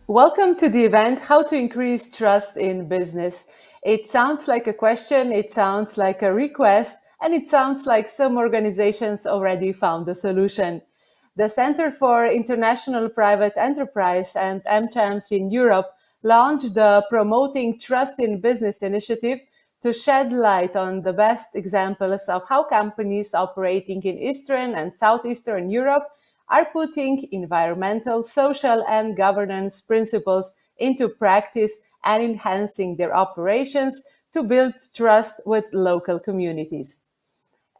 Welcome to the event, How to Increase Trust in Business. It sounds like a question, it sounds like a request, and it sounds like some organizations already found a solution. The Center for International Private Enterprise and AmChams in Europe launched the Promoting Trust in Business initiative to shed light on the best examples of how companies operating in Eastern and Southeastern Europe are putting environmental, social, and governance principles into practice and enhancing their operations to build trust with local communities.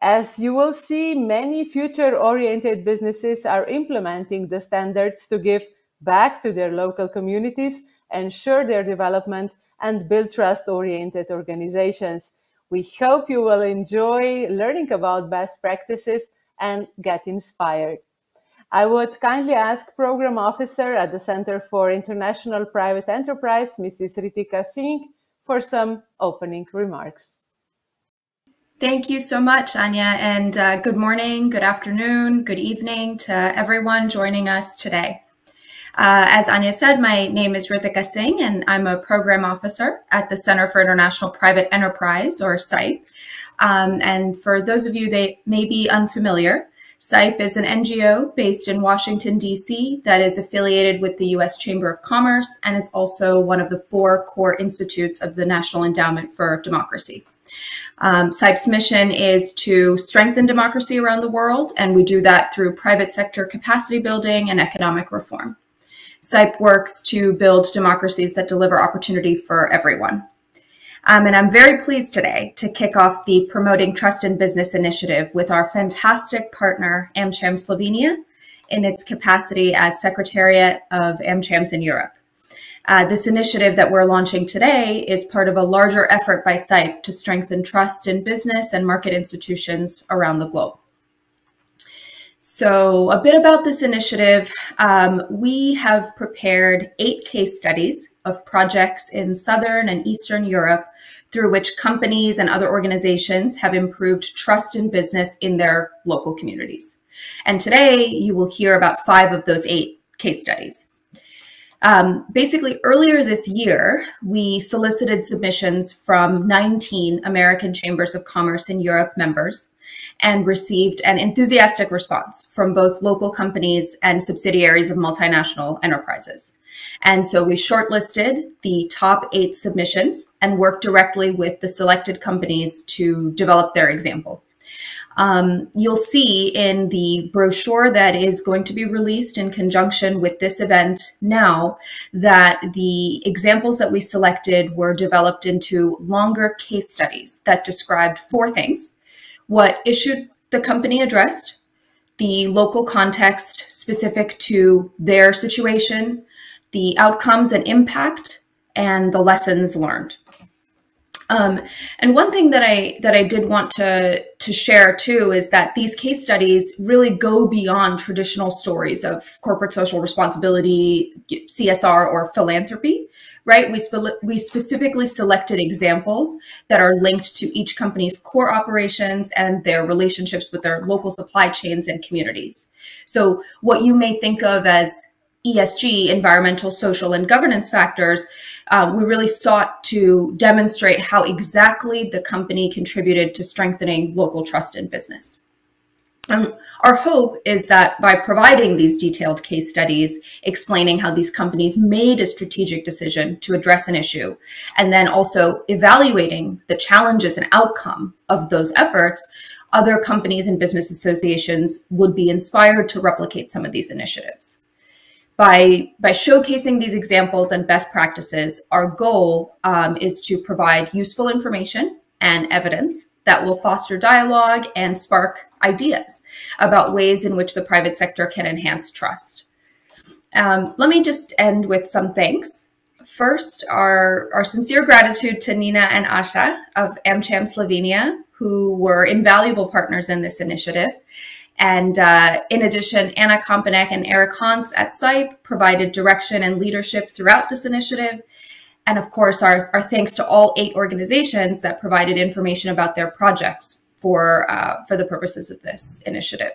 As you will see, many future-oriented businesses are implementing the standards to give back to their local communities, ensure their development, and build trust-oriented organizations. We hope you will enjoy learning about best practices and get inspired. I would kindly ask Program Officer at the Center for International Private Enterprise, Mrs. Ritika Singh, for some opening remarks. Thank you so much, Anya, and good morning, good afternoon, good evening to everyone joining us today. As Anya said, my name is Ritika Singh, and I'm a Program Officer at the Center for International Private Enterprise, or CIPE. And for those of you that may be unfamiliar, CIPE is an NGO based in Washington, D.C. that is affiliated with the U.S. Chamber of Commerce and is also one of the 4 core institutes of the National Endowment for Democracy. CIPE's mission is to strengthen democracy around the world, and we do that through private sector capacity building and economic reform. CIPE works to build democracies that deliver opportunity for everyone. And I'm very pleased today to kick off the Promoting Trust in Business initiative with our fantastic partner, AmChams Slovenia, in its capacity as Secretariat of AmChams in Europe. This initiative that we're launching today is part of a larger effort by CIPE to strengthen trust in business and market institutions around the globe. So a bit about this initiative. We have prepared 8 case studies of projects in Southern and Eastern Europe through which companies and other organizations have improved trust in business in their local communities. And today you will hear about 5 of those 8 case studies. Basically, earlier this year, we solicited submissions from 19 American Chambers of Commerce in Europe members and received an enthusiastic response from both local companies and subsidiaries of multinational enterprises. And so we shortlisted the top 8 submissions and worked directly with the selected companies to develop their example. You'll see in the brochure that is going to be released in conjunction with this event now that the examples that we selected were developed into longer case studies that described 4 things: what issue the company addressed, the local context specific to their situation, the outcomes and impact, and the lessons learned. And one thing that I did want to share too is that these case studies really go beyond traditional stories of corporate social responsibility, CSR, or philanthropy, right? We specifically selected examples that are linked to each company's core operations and their relationships with their local supply chains and communities. So what you may think of as ESG, environmental, social, and governance factors, we really sought to demonstrate how exactly the company contributed to strengthening local trust in business. Our hope is that by providing these detailed case studies explaining how these companies made a strategic decision to address an issue, and then also evaluating the challenges and outcome of those efforts, other companies and business associations would be inspired to replicate some of these initiatives. By showcasing these examples and best practices, our goal is to provide useful information and evidence that will foster dialogue and spark ideas about ways in which the private sector can enhance trust. Let me just end with some thanks. First, our sincere gratitude to Nina and Asha of AmChams Slovenia, who were invaluable partners in this initiative. And in addition, Anna Kompenek and Eric Hans at CIPE provided direction and leadership throughout this initiative. And of course, our thanks to all 8 organizations that provided information about their projects for the purposes of this initiative.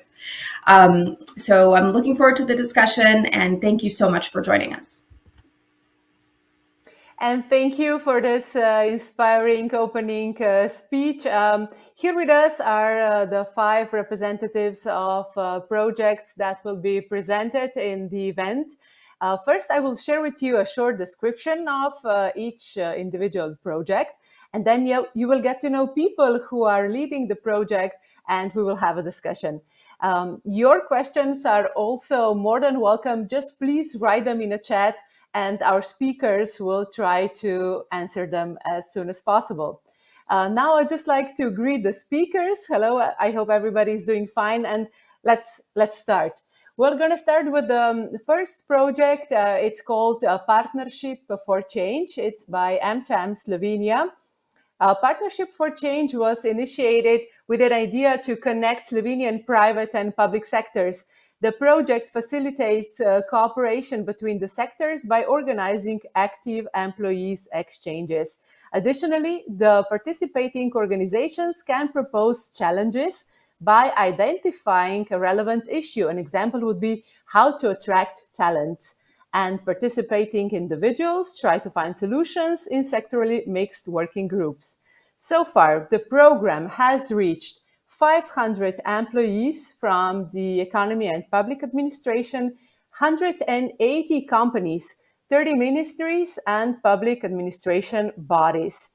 So I'm looking forward to the discussion, and thank you so much for joining us. And thank you for this inspiring opening speech. Here with us are the 5 representatives of projects that will be presented in the event. First, I will share with you a short description of each individual project, and then you will get to know people who are leading the project, and we will have a discussion. Your questions are also more than welcome. Just please write them in a chat, and our speakers will try to answer them as soon as possible. Now I'd just like to greet the speakers. Hello, I hope everybody's doing fine, and let's start. We're going to start with the first project. It's called Partnership for Change. It's by AmChams Slovenia. Partnership for Change was initiated with an idea to connect Slovenian private and public sectors. The project facilitates cooperation between the sectors by organizing active employees exchanges. Additionally, the participating organizations can propose challenges by identifying a relevant issue. An example would be how to attract talents. And participating individuals try to find solutions in sectorally mixed working groups. So far, the program has reached 500 employees from the economy and public administration, 180 companies, 30 ministries and public administration bodies.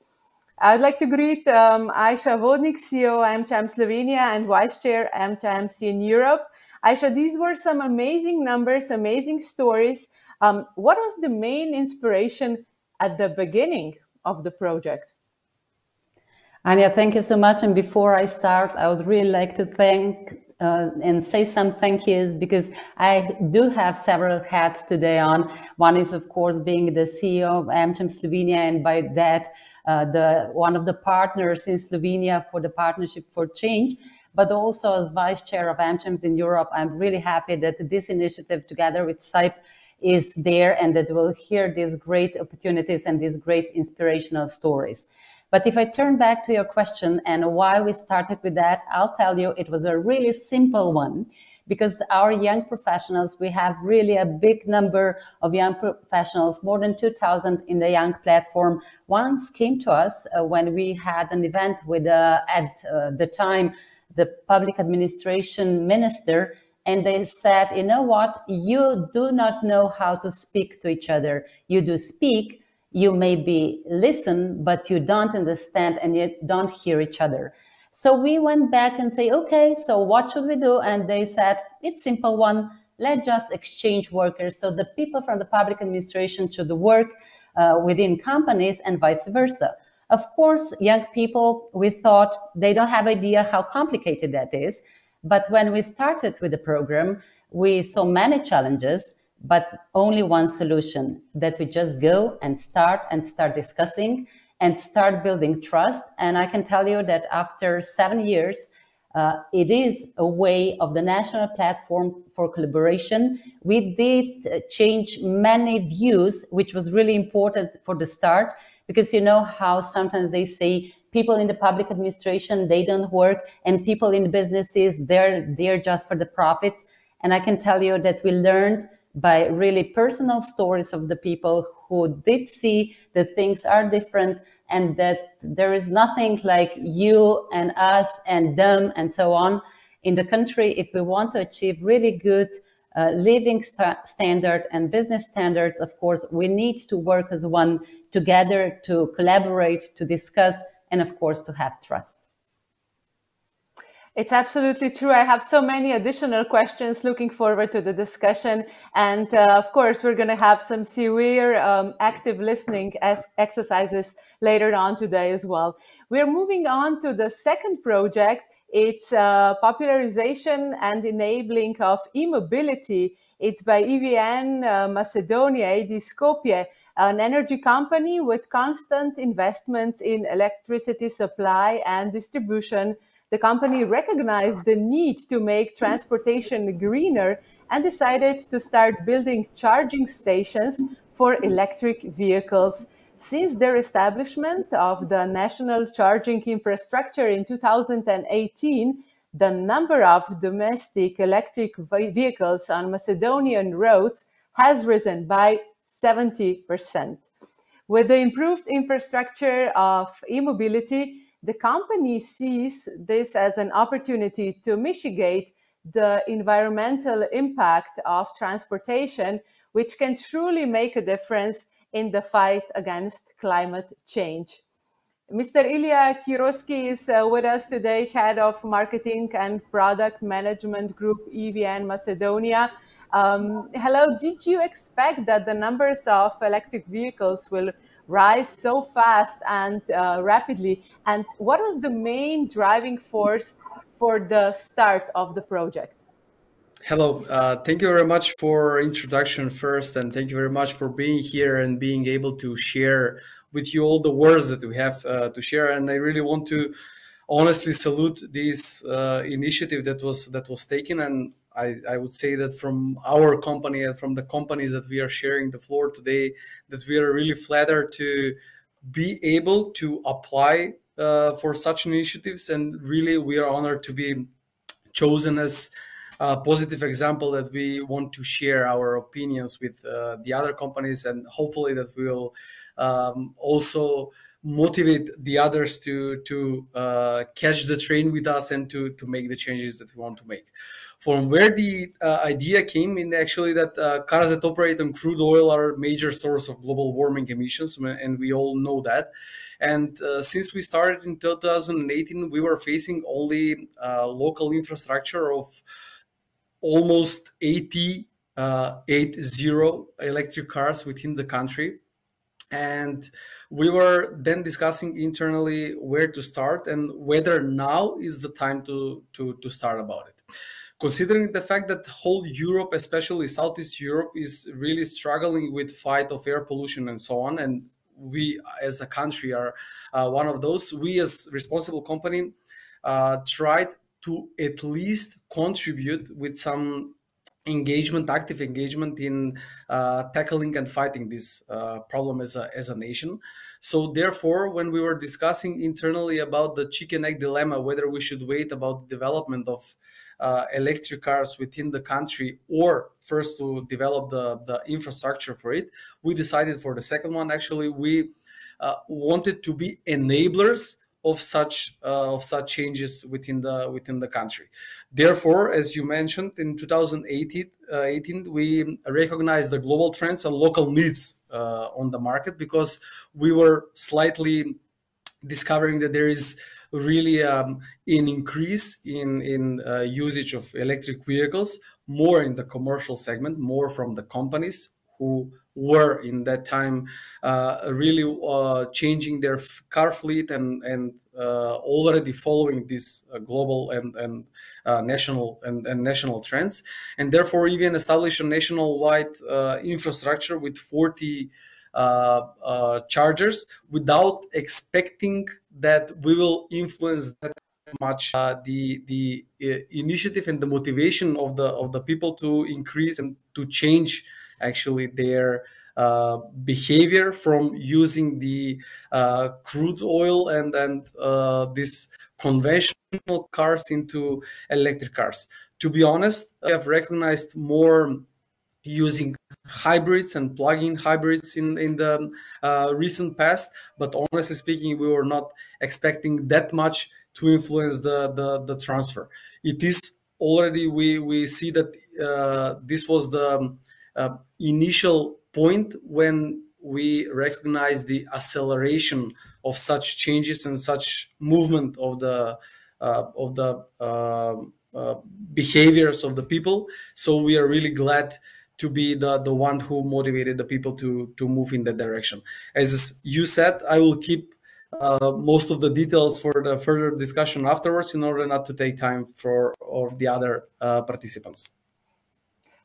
I'd like to greet Aisha Vodnik, CEO AmChams Slovenia and Vice Chair AmChams in Europe. Aisha, these were some amazing numbers, amazing stories. What was the main inspiration at the beginning of the project? Anya, thank you so much. And before I start, I would really like to thank and say some thank yous, because I do have several hats today on. One is, of course, being the CEO of AmChams Slovenia, and by that, one of the partners in Slovenia for the Partnership for Change. But also as Vice Chair of AmChams in Europe, I'm really happy that this initiative together with CIPE is there, and that we'll hear these great opportunities and these great inspirational stories. But if I turn back to your question and why we started with that, I'll tell you it was a really simple one, because our young professionals, we have really a big number of young professionals, more than 2,000 in the Young Platform, once came to us when we had an event with, at the time, the public administration minister, and they said, you know what, you do not know how to speak to each other. You do speak, you maybe listen, but you don't understand and you don't hear each other. So we went back and say, okay, so what should we do? And they said, it's simple one, let's just exchange workers. So the people from the public administration should work within companies and vice versa. Of course, young people, we thought they don't have idea how complicated that is. But when we started with the program, we saw many challenges, but only one solution, that we just go and start discussing and start building trust. And I can tell you that after 7 years, it is a way of the national platform for collaboration. We did change many views, which was really important for the start, because you know how sometimes they say people in the public administration, they don't work, and people in the businesses, they're just for the profit. And I can tell you that we learned by really personal stories of the people who did see that things are different, and that there is nothing like you and us and them and so on in the country. If we want to achieve really good living standard and business standards, of course, we need to work as one together, to collaborate, to discuss, and of course, to have trust. It's absolutely true. I have so many additional questions, looking forward to the discussion. And of course, we're going to have some severe active listening exercises later on today as well. We're moving on to the second project. It's popularization and enabling of e-mobility. It's by EVN Macedonia, AD Skopje, an energy company with constant investment in electricity supply and distribution. The company recognized the need to make transportation greener and decided to start building charging stations for electric vehicles. Since their establishment of the national charging infrastructure in 2018, the number of domestic electric vehicles on Macedonian roads has risen by 70%. With the improved infrastructure of e-mobility, the company sees this as an opportunity to mitigate the environmental impact of transportation, which can truly make a difference in the fight against climate change. Mr. Ilya Kiroski is with us today, Head of Marketing and Product Management Group EVN Macedonia. Hello, did you expect that the numbers of electric vehicles will rise so fast and rapidly? And what was the main driving force for the start of the project? Hello, thank you very much for introduction first, and thank you very much for being here and being able to share with you all the words that we have to share. And I really want to honestly salute this initiative that was taken. And I would say that from our company and from the companies that we are sharing the floor today, that we are really flattered to be able to apply for such initiatives. And really, we are honored to be chosen as a positive example that we want to share our opinions with the other companies, and hopefully that we will also motivate the others to catch the train with us and to make the changes that we want to make. From where the idea came in, actually, that cars that operate on crude oil are a major source of global warming emissions, and we all know that. And since we started in 2018, we were facing only local infrastructure of almost 80 electric cars within the country. And we were then discussing internally where to start and whether now is the time to start about it. Considering the fact that whole Europe, especially Southeast Europe, is really struggling with fight of air pollution and so on, and we as a country are one of those, we as responsible company tried to at least contribute with some engagement, active engagement in tackling and fighting this problem as a nation. So therefore, when we were discussing internally about the chicken egg dilemma, whether we should wait about the development of electric cars within the country or first to develop the infrastructure for it, we decided for the second one. Actually, we wanted to be enablers of such changes within the country. Therefore, as you mentioned, in 2018, we recognized the global trends and local needs on the market, because we were slightly discovering that there is really an increase in usage of electric vehicles, more in the commercial segment, more from the companies who were in that time really changing their car fleet and already following these global and national trends. And therefore, even established a nationwide infrastructure with 40 chargers, without expecting that we will influence that much the initiative and the motivation of the people to increase and to change actually their behavior from using the crude oil and this conventional cars into electric cars. To be honest, I have recognized more using hybrids and plug-in hybrids in the recent past, but honestly speaking, we were not expecting that much to influence the transfer. It is already, we see that this was the initial point when we recognize the acceleration of such changes and such movement of the behaviors of the people. So we are really glad to be the one who motivated the people to move in that direction. As you said, I will keep most of the details for the further discussion afterwards, in order not to take time for the other participants.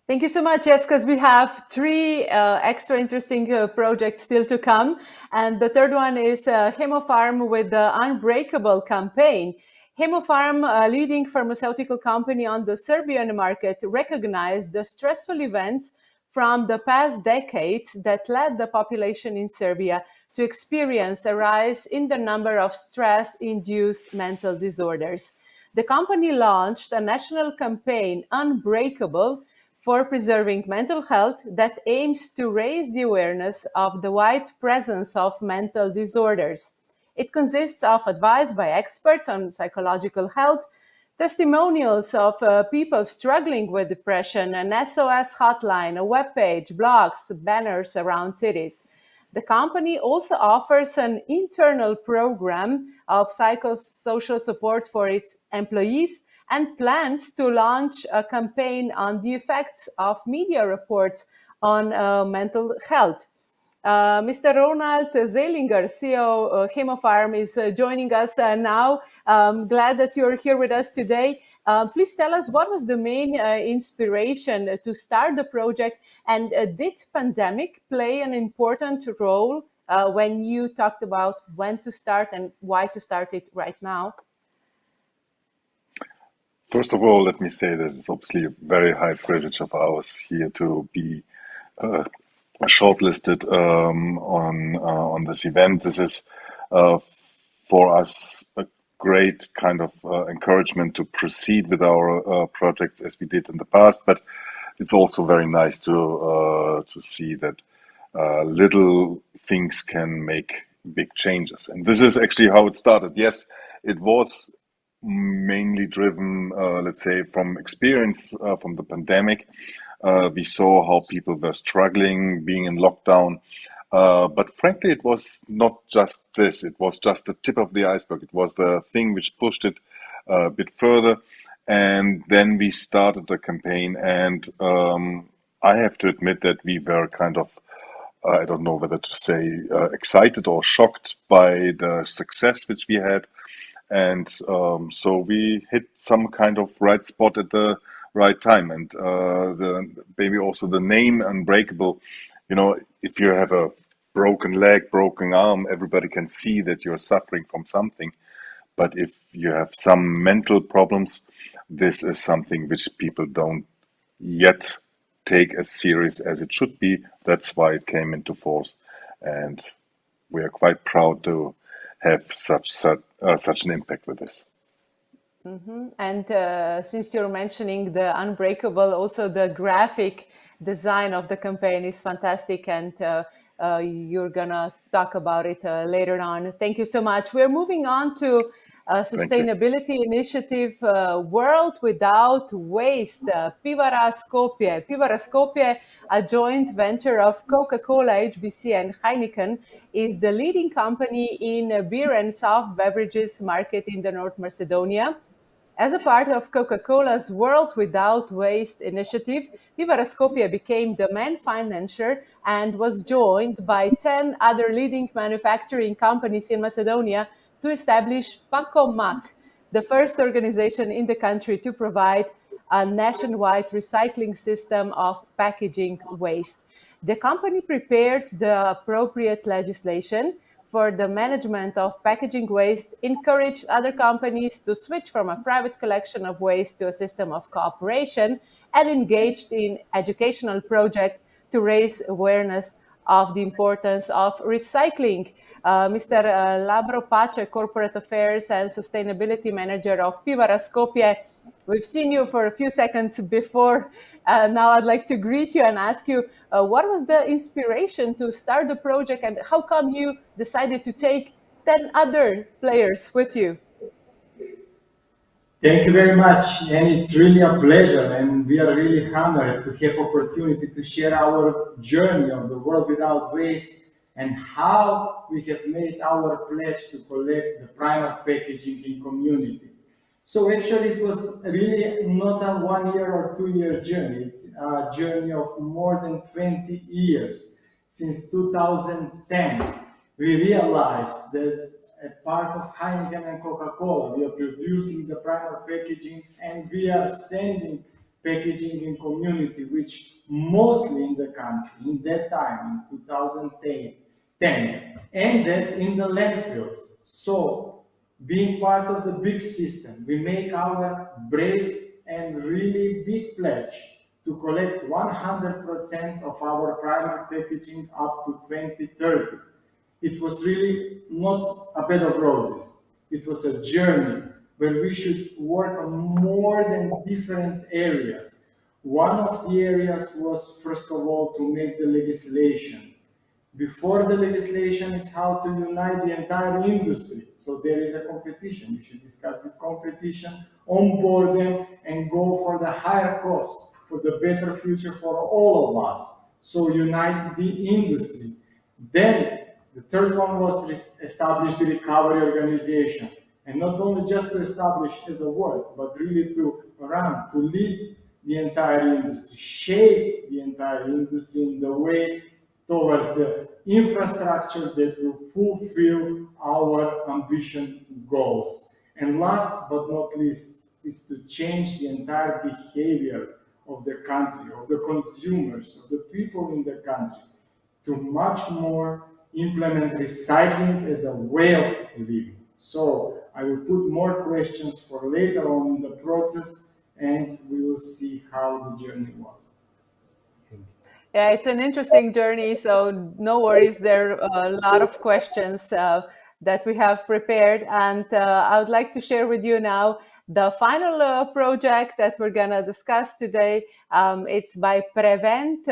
Thank you so much. Yes, because we have three extra interesting projects still to come. And the third one is Hemofarm with the Unbreakable campaign. Hemofarm, a leading pharmaceutical company on the Serbian market, recognized the stressful events from the past decades that led the population in Serbia to experience a rise in the number of stress-induced mental disorders. The company launched a national campaign, Unbreakable, for preserving mental health that aims to raise the awareness of the wide presence of mental disorders. It consists of advice by experts on psychological health, testimonials of people struggling with depression, an SOS hotline, a webpage, blogs, banners around cities. The company also offers an internal program of psychosocial support for its employees and plans to launch a campaign on the effects of media reports on mental health. Mr. Ronald Zeilinger, CEO Chemofarm, is joining us now. Glad that you're here with us today. Please tell us, what was the main inspiration to start the project, and did pandemic play an important role when you talked about when to start and why to start it right now? First of all, let me say that it's obviously a very high privilege of ours here to be shortlisted on this event. This is for us a great kind of encouragement to proceed with our projects as we did in the past, but it's also very nice to see that little things can make big changes. And this is actually how it started. Yes, it was mainly driven, let's say, from experience from the pandemic. We saw how people were struggling, being in lockdown. But frankly, it was not just this. It was just the tip of the iceberg. It was the thing which pushed it a bit further. And then we started the campaign. And I have to admit that we were kind of, I don't know whether to say excited or shocked by the success which we had. And so we hit some kind of right spot at the right time. And maybe also the name Unbreakable, you know, if you have a broken leg, broken arm, everybody can see that you're suffering from something. But if you have some mental problems, this is something which people don't yet take as serious as it should be. That's why it came into force. And we are quite proud to have such an impact with this. Mm-hmm. And since you're mentioning the Unbreakable, also the graphic design of the campaign is fantastic, and you're gonna talk about it later on. Thank you so much. We're moving on to sustainability initiative, World Without Waste, Pivara Skopje. Pivara Skopje, a joint venture of Coca-Cola, HBC and Heineken, is the leading company in beer and soft beverages market in the North Macedonia. As a part of Coca-Cola's World Without Waste initiative, Pivara Skopje became the main financier and was joined by 10 other leading manufacturing companies in Macedonia to establish PacoMac, the first organization in the country to provide a nationwide recycling system of packaging waste. The company prepared the appropriate legislation for the management of packaging waste, encouraged other companies to switch from a private collection of waste to a system of cooperation, and engaged in educational projects to raise awareness of the importance of recycling. Mr. Labro Pace, Corporate Affairs and Sustainability Manager of Pivara Skopje. We've seen you for a few seconds before. Now I'd like to greet you and ask you, what was the inspiration to start the project, and how come you decided to take 10 other players with you? Thank you very much, and it's really a pleasure, and we are really honored to have opportunity to share our journey of the World Without Waste and how we have made our pledge to collect the primary packaging in community. So actually it was really not a 1 year or 2 year journey. It's a journey of more than 20 years. Since 2010, we realized there's a part of Heineken and Coca-Cola. We are producing the primary packaging and we are sending packaging in community, which mostly in the country, in that time, in 2010, ended in the landfills. So, being part of the big system, we make our brave and really big pledge to collect 100% of our primary packaging up to 2030. it was really not a bed of roses. It was a journey where we should work on more than different areas. One of the areas was, first of all, to make the legislation. Before the legislation is how to unite the entire industry. So there is a competition. We should discuss the competition, onboard them, and go for the higher cost, for the better future for all of us. So unite the industry. Then the third one was to establish the recovery organization. And not only just to establish as a word, but really to run, to lead the entire industry, shape the entire industry in the way towards the infrastructure that will fulfill our ambition goals. And last but not least is to change the entire behavior of the country, of the consumers, of the people in the country, to much more implement recycling as a way of living. So I will put more questions for later on in the process, and we will see how the journey was. Yeah, it's an interesting journey, so no worries. There are a lot of questions that we have prepared, and I would like to share with you now the final project that we're going to discuss today. It's by Prevent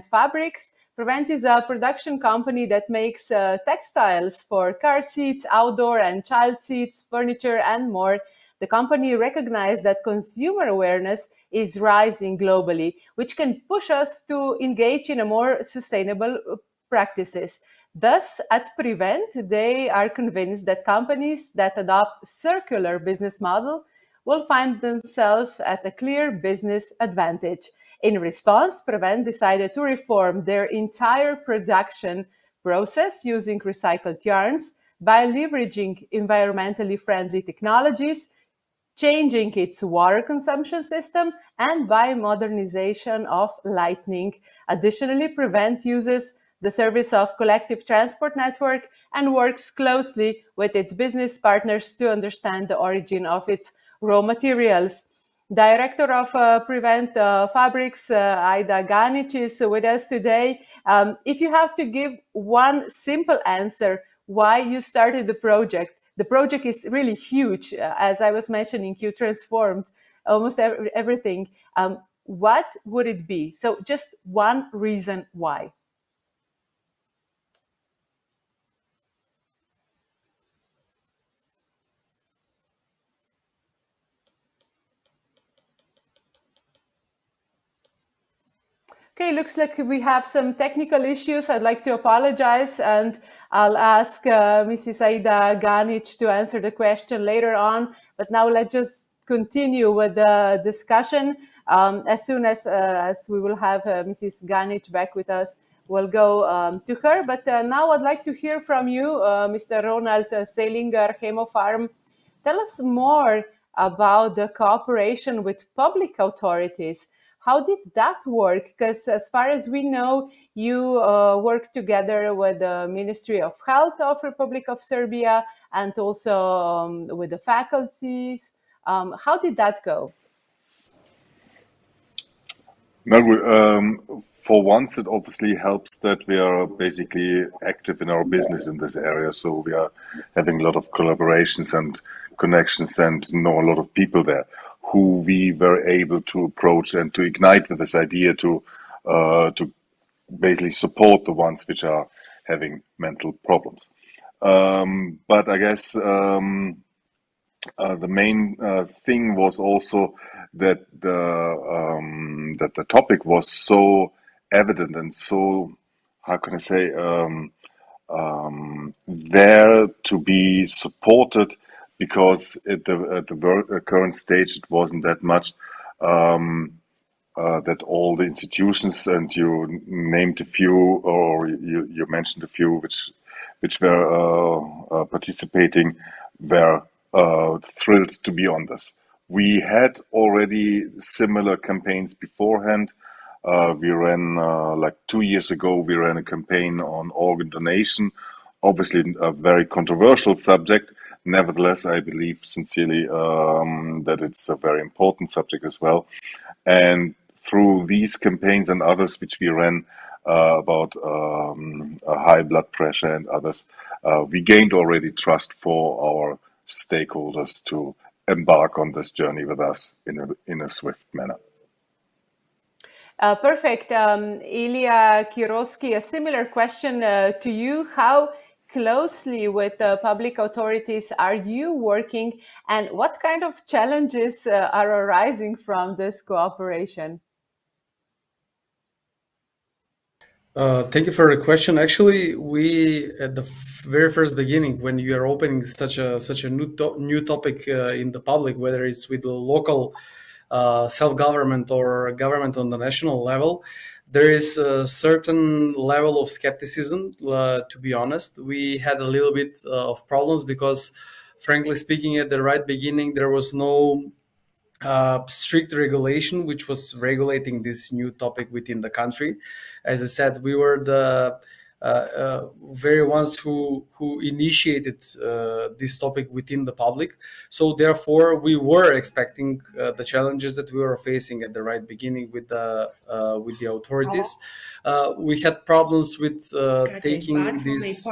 Fabrics. Prevent is a production company that makes textiles for car seats, outdoor and child seats, furniture, and more. The company recognized that consumer awareness is rising globally, which can push us to engage in a more sustainable practices. Thus, at Prevent, they are convinced that companies that adopt circular business model will find themselves at a clear business advantage. In response, Prevent decided to reform their entire production process using recycled yarns by leveraging environmentally friendly technologies, changing its water consumption system, and by modernization of lighting. Additionally, Prevent uses the service of collective transport network and works closely with its business partners to understand the origin of its raw materials. Director of Prevent Fabrics, Aida Ganic, is with us today. If you have to give one simple answer why you started the project is really huge. As I was mentioning, you transformed almost everything. What would it be? So just one reason why. Okay, looks like we have some technical issues. I'd like to apologize, and I'll ask Mrs. Aida Ganic to answer the question later on. But now let's just continue with the discussion. As soon as we will have Mrs. Ganic back with us, we'll go to her. But now I'd like to hear from you, Mr. Ronald Selinger, Hemofarm. Tell us more about the cooperation with public authorities. How did that work? Because as far as we know, you work together with the Ministry of Health of Republic of Serbia and also with the faculties. How did that go? Well, for once, it obviously helps that we are basically active in our business in this area. So we are having a lot of collaborations and connections and know a lot of people there who we were able to approach and to ignite with this idea to basically support the ones which are having mental problems. But I guess the main thing was also that the topic was so evident and so, how can I say, there to be supported, because at the current stage it wasn't that much that all the institutions, and you named a few, or you mentioned a few which were participating, were thrilled to be on this. We had already similar campaigns beforehand. We ran, like 2 years ago, we ran a campaign on organ donation, obviously a very controversial subject. Nevertheless, I believe sincerely that it's a very important subject as well. And through these campaigns and others which we ran, about high blood pressure and others, we gained already trust for our stakeholders to embark on this journey with us in a swift manner. Perfect. Ilya Kirovsky, a similar question to you. How closely with public authorities are you working, and what kind of challenges are arising from this cooperation? Thank you for the question. Actually, we at the very first beginning, when you are opening such a new topic in the public, whether it's with the local self-government or government on the national level, there is a certain level of skepticism. To be honest, we had a little bit of problems because, frankly speaking, at the right beginning, there was no strict regulation which was regulating this new topic within the country. As I said, we were the very ones who initiated this topic within the public. So therefore, we were expecting the challenges that we were facing at the right beginning with the authorities. We had problems with taking these,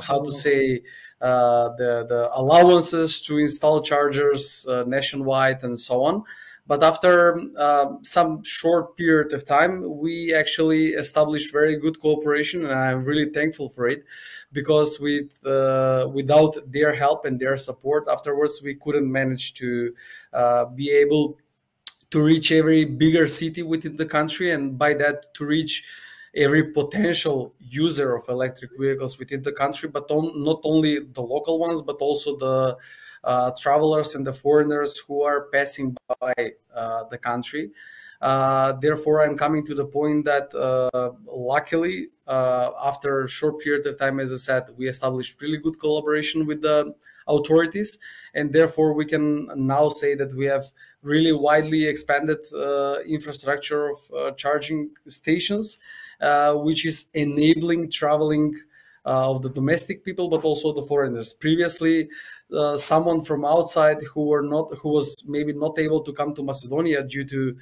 how to say, the allowances to install chargers nationwide and so on. But after some short period of time, we actually established very good cooperation, and I'm really thankful for it, because without their help and their support afterwards, we couldn't manage to be able to reach every bigger city within the country, and by that to reach every potential user of electric vehicles within the country, but not only the local ones, but also the travelers and the foreigners who are passing by the country. Therefore, I'm coming to the point that luckily, after a short period of time, as I said, we established really good collaboration with the authorities, and therefore we can now say that we have really widely expanded infrastructure of charging stations, which is enabling traveling of the domestic people, but also the foreigners. Previously, someone from outside who was maybe not able to come to Macedonia due to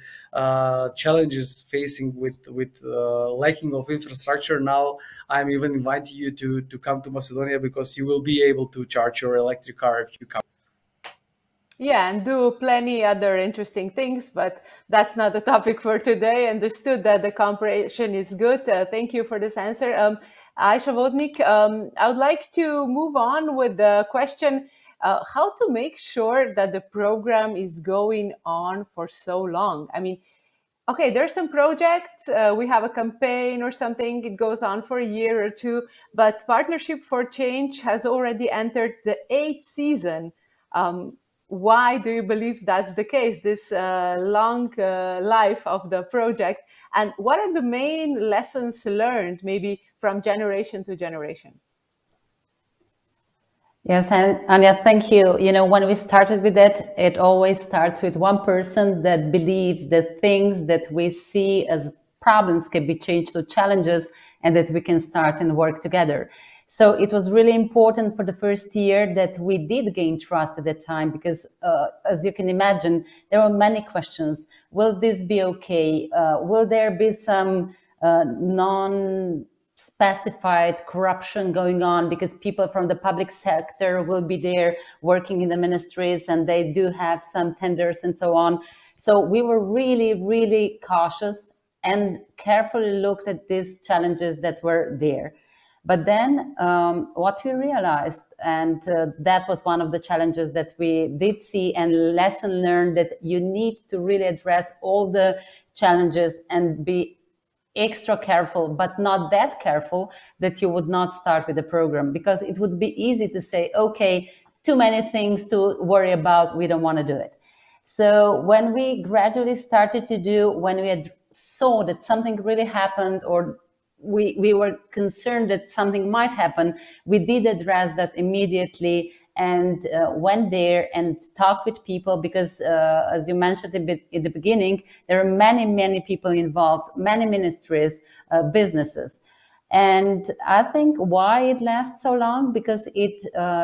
challenges facing with lacking of infrastructure. Now I'm even inviting you to come to Macedonia, because you will be able to charge your electric car if you come. Yeah, and do plenty other interesting things, but that's not the topic for today. Understood that the cooperation is good. Thank you for this answer. Aisha Vodnik, I would like to move on with the question, how to make sure that the program is going on for so long? I mean, okay, there's some projects, we have a campaign or something, it goes on for a year or two, but Partnership for Change has already entered the 8th season. Why do you believe that's the case, this long life of the project? And what are the main lessons learned, maybe from generation to generation? Yes, and Anya, thank you. You know, when we started with it, it always starts with one person that believes that things that we see as problems can be changed to challenges, and that we can start and work together. So it was really important for the first year that we did gain trust at that time, because as you can imagine, there were many questions. Will this be okay? Will there be some non-specified corruption going on, because people from the public sector will be there working in the ministries, and they do have some tenders and so on. So we were really, really cautious and carefully looked at these challenges that were there. But then what we realized, and that was one of the challenges that we did see, and lesson learned, that you need to really address all the challenges and be extra careful, but not that careful that you would not start with the program, because it would be easy to say, okay, too many things to worry about, we don't want to do it. So when we gradually started to do, when we had saw that something really happened, or we were concerned that something might happen, we did address that immediately, and went there and talked with people, because as you mentioned a bit in the beginning, there are many, many people involved, many ministries, businesses. And I think why it lasts so long, because it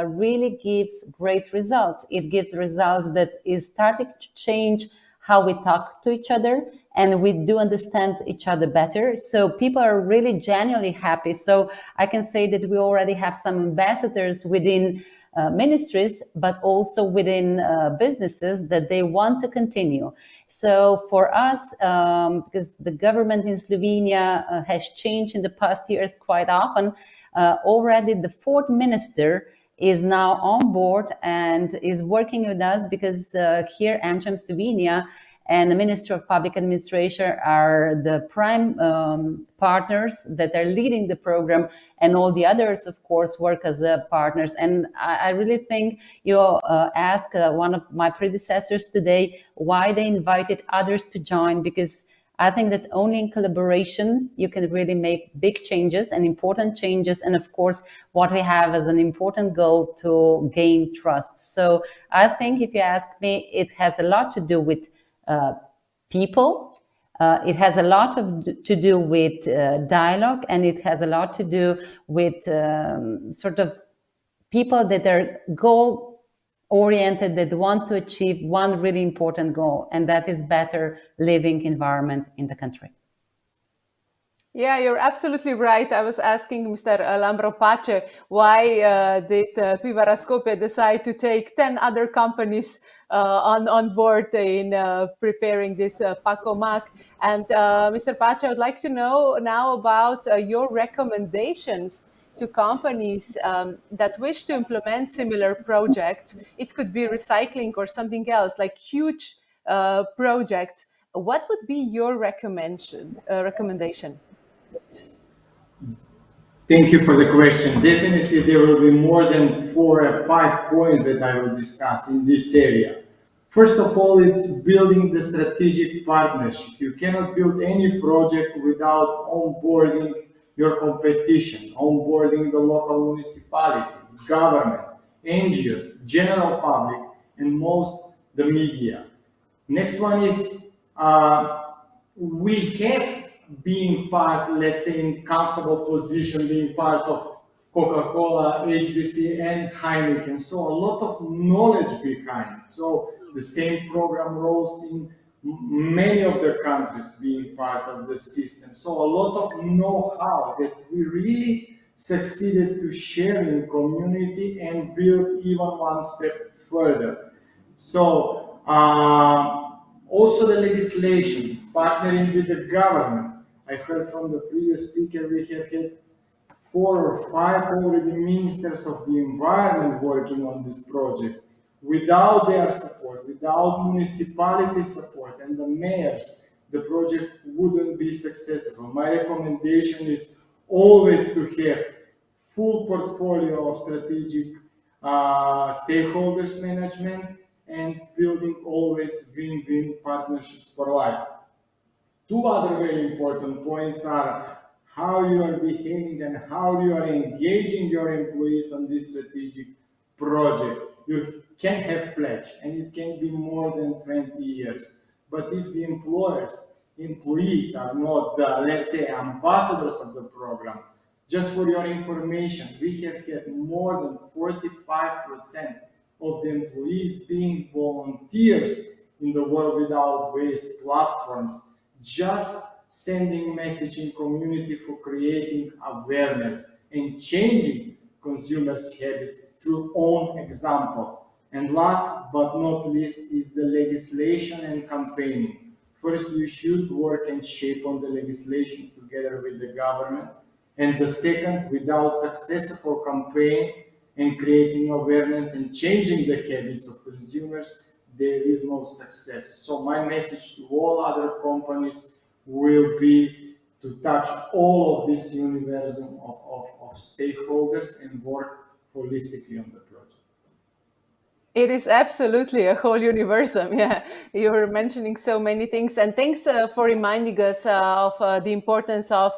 really gives great results. It gives results that is starting to change how we talk to each other, and we do understand each other better. So people are really genuinely happy. So I can say that we already have some ambassadors within ministries, but also within businesses that they want to continue. So for us, because the government in Slovenia has changed in the past years quite often, already the fourth minister is now on board and is working with us, because here AmChams Slovenia and the Minister of Public Administration are the prime partners that are leading the program, and all the others, of course, work as partners. And I really think you asked one of my predecessors today why they invited others to join, because I think that only in collaboration you can really make big changes and important changes. And of course, what we have as an important goal to gain trust. So I think if you ask me, it has a lot to do with people. It has a lot to do with dialogue, and it has a lot to do with sort of people that are goal-oriented, that want to achieve one really important goal, and that is better living environment in the country. Yeah, you're absolutely right. I was asking Mr. Lambro Pace, why did Pivara Skopje decide to take 10 other companies on board in preparing this PACOMAC? And Mr. Pace, I would like to know now about your recommendations to companies that wish to implement similar projects. It could be recycling or something else, like huge projects. What would be your recommendation? Thank you for the question. Definitely there will be more than 4 or 5 points that I will discuss in this area. First of all, it's building the strategic partnership. You cannot build any project without onboarding your competition, onboarding the local municipality, government, NGOs, general public, and most the media. Next one is we have being part, let's say, in comfortable position, being part of Coca-Cola, HBC, and Heineken. So a lot of knowledge behind. So the same program roles in many of the countries being part of the system. So a lot of know-how that we really succeeded to share in community and build even one step further. So also the legislation, partnering with the government. I heard from the previous speaker, we have had 4 or 5 already ministers of the environment working on this project. Without their support, without municipality support and the mayors, the project wouldn't be successful. My recommendation is always to have full portfolio of strategic stakeholders management and building always win-win partnerships for life. 2 other very important points are how you are behaving and how you are engaging your employees on this strategic project. You can have pledge and it can be more than 20 years. But if the employees are not the, let's say, ambassadors of the program, just for your information, we have had more than 45% of the employees being volunteers in the World Without Waste platforms, just sending message in community for creating awareness and changing consumers' habits through own example. And last but not least is the legislation and campaigning. First, you should work and shape on the legislation together with the government. And the second, without successful campaign and creating awareness and changing the habits of consumers, there is no success. So my message to all other companies will be to touch all of this universum of stakeholders and work holistically on the project. It is absolutely a whole universum. Yeah, you were mentioning so many things, and thanks for reminding us of the importance of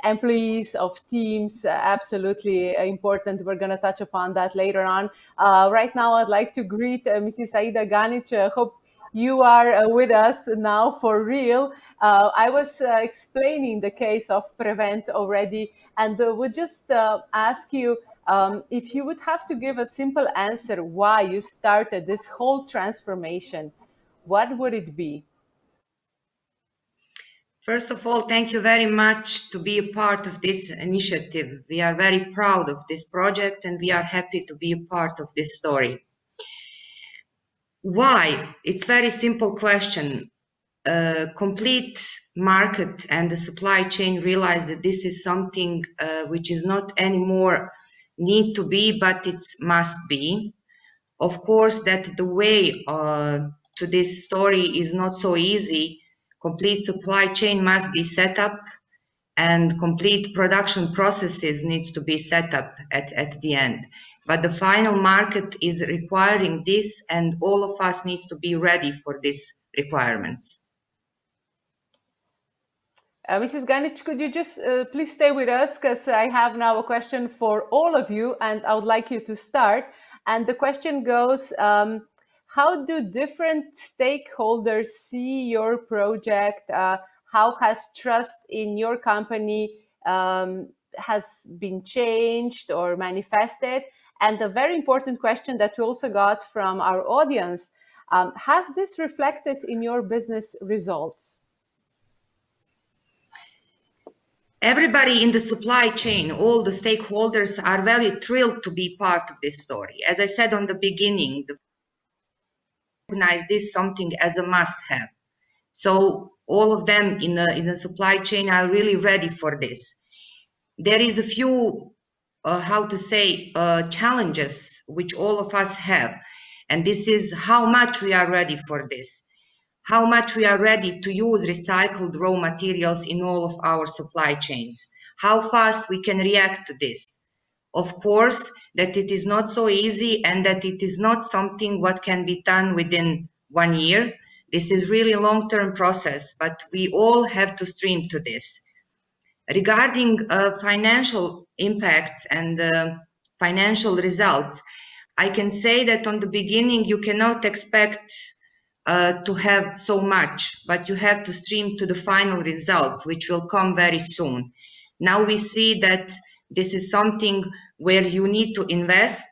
employees, of teams. Absolutely important. We're going to touch upon that later on. Right now, I'd like to greet Mrs. Aida Ganic. Hope you are with us now for real. I was explaining the case of Prevent already, and would just ask you, if you would have to give a simple answer why you started this whole transformation, what would it be? First of all, thank you very much to be a part of this initiative. We are very proud of this project and we are happy to be a part of this story. Why? It's a very simple question. Complete market and the supply chain realize that this is something which is not anymore need to be, but it's must be. Of course, that the way to this story is not so easy. Complete supply chain must be set up and complete production processes needs to be set up at the end. But the final market is requiring this and all of us needs to be ready for these requirements. Mrs. Ganic, could you just please stay with us, because I have now a question for all of you and I would like you to start. And the question goes, how do different stakeholders see your project? How has trust in your company has been changed or manifested? And a very important question that we also got from our audience, has this reflected in your business results? Everybody in the supply chain, all the stakeholders are very thrilled to be part of this story. As I said on the beginning, recognize this something as a must-have. So all of them in the supply chain are really ready for this. There is a few, challenges which all of us have. And this is how much we are ready for this. How much we are ready to use recycled raw materials in all of our supply chains. How fast we can react to this. Of course, that it is not so easy and that it is not something what can be done within 1 year. This is really a long-term process, but we all have to stream to this. Regarding financial impacts and financial results, I can say that on the beginning you cannot expect to have so much, but you have to stream to the final results, which will come very soon. Now we see that this is something where you need to invest,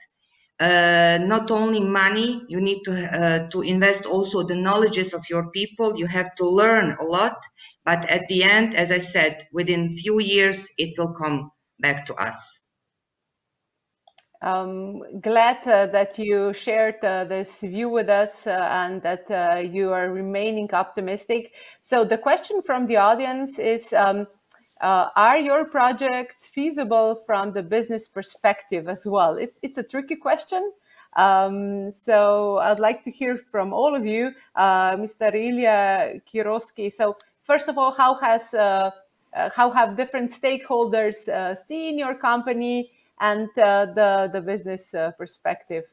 not only money, you need to invest also the knowledges of your people. You have to learn a lot, but at the end, as I said, within few years, it will come back to us. Glad that you shared this view with us and that you are remaining optimistic. So the question from the audience is, are your projects feasible from the business perspective as well? It's a tricky question. So I'd like to hear from all of you, Mr. Ilya Kirovsky. So first of all, how have different stakeholders seen your company and the business perspective?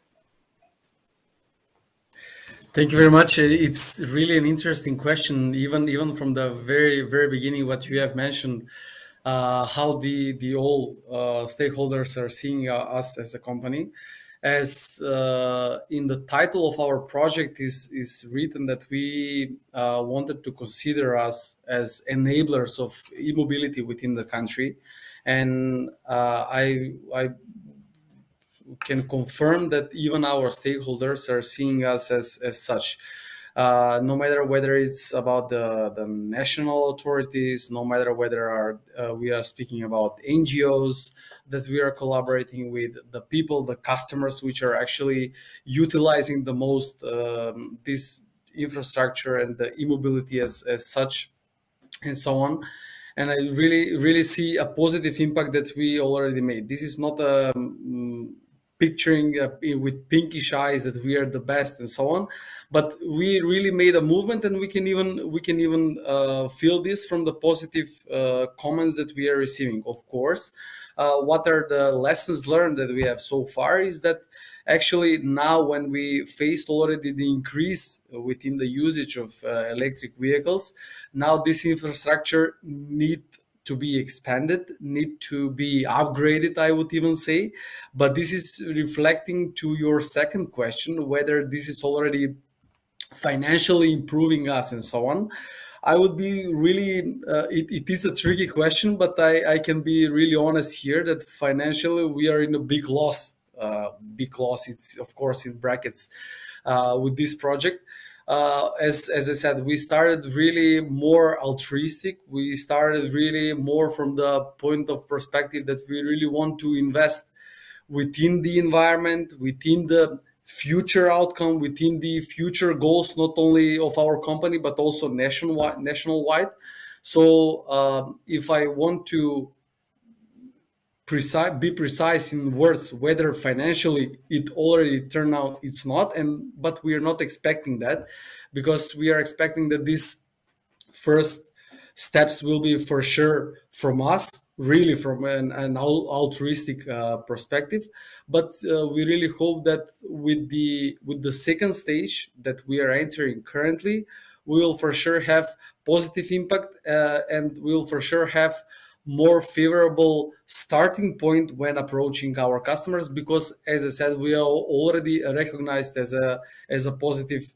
Thank you very much. It's really an interesting question, even from the very beginning, what you have mentioned, how the all stakeholders are seeing us as a company. As in the title of our project is written that we wanted to consider us as enablers of e-mobility within the country. And I can confirm that even our stakeholders are seeing us as such. No matter whether it's about the national authorities, no matter whether we are speaking about NGOs that we are collaborating with, the people, the customers which are actually utilizing the most this infrastructure and the e-mobility as such, and so on. And I really see a positive impact that we already made. This is not a picturing with pinkish eyes that we are the best and so on, but we really made a movement, and we can even feel this from the positive comments that we are receiving. Of course, what are the lessons learned that we have so far is that actually now when we faced already the increase within the usage of electric vehicles, now this infrastructure need to be expanded, need to be upgraded, I would even say. But this is reflecting to your second question, whether this is already financially improving us and so on. I would be really, it is a tricky question, but I can be really honest here that financially we are in a big loss. Big loss, it's of course in brackets with this project. as I said, we started really more altruistic. We started really more from the point of perspective that we really want to invest within the environment, within the future outcome, within the future goals, not only of our company, but also nationwide. So if I want to be precise in words, whether financially it already turned out it's not, but we are not expecting that, because we are expecting that these first steps will be for sure from us, really from an altruistic perspective. But we really hope that with the second stage that we are entering currently, we will for sure have positive impact, and we will for sure have more favorable starting point when approaching our customers, because as I said, we are already recognized as a positive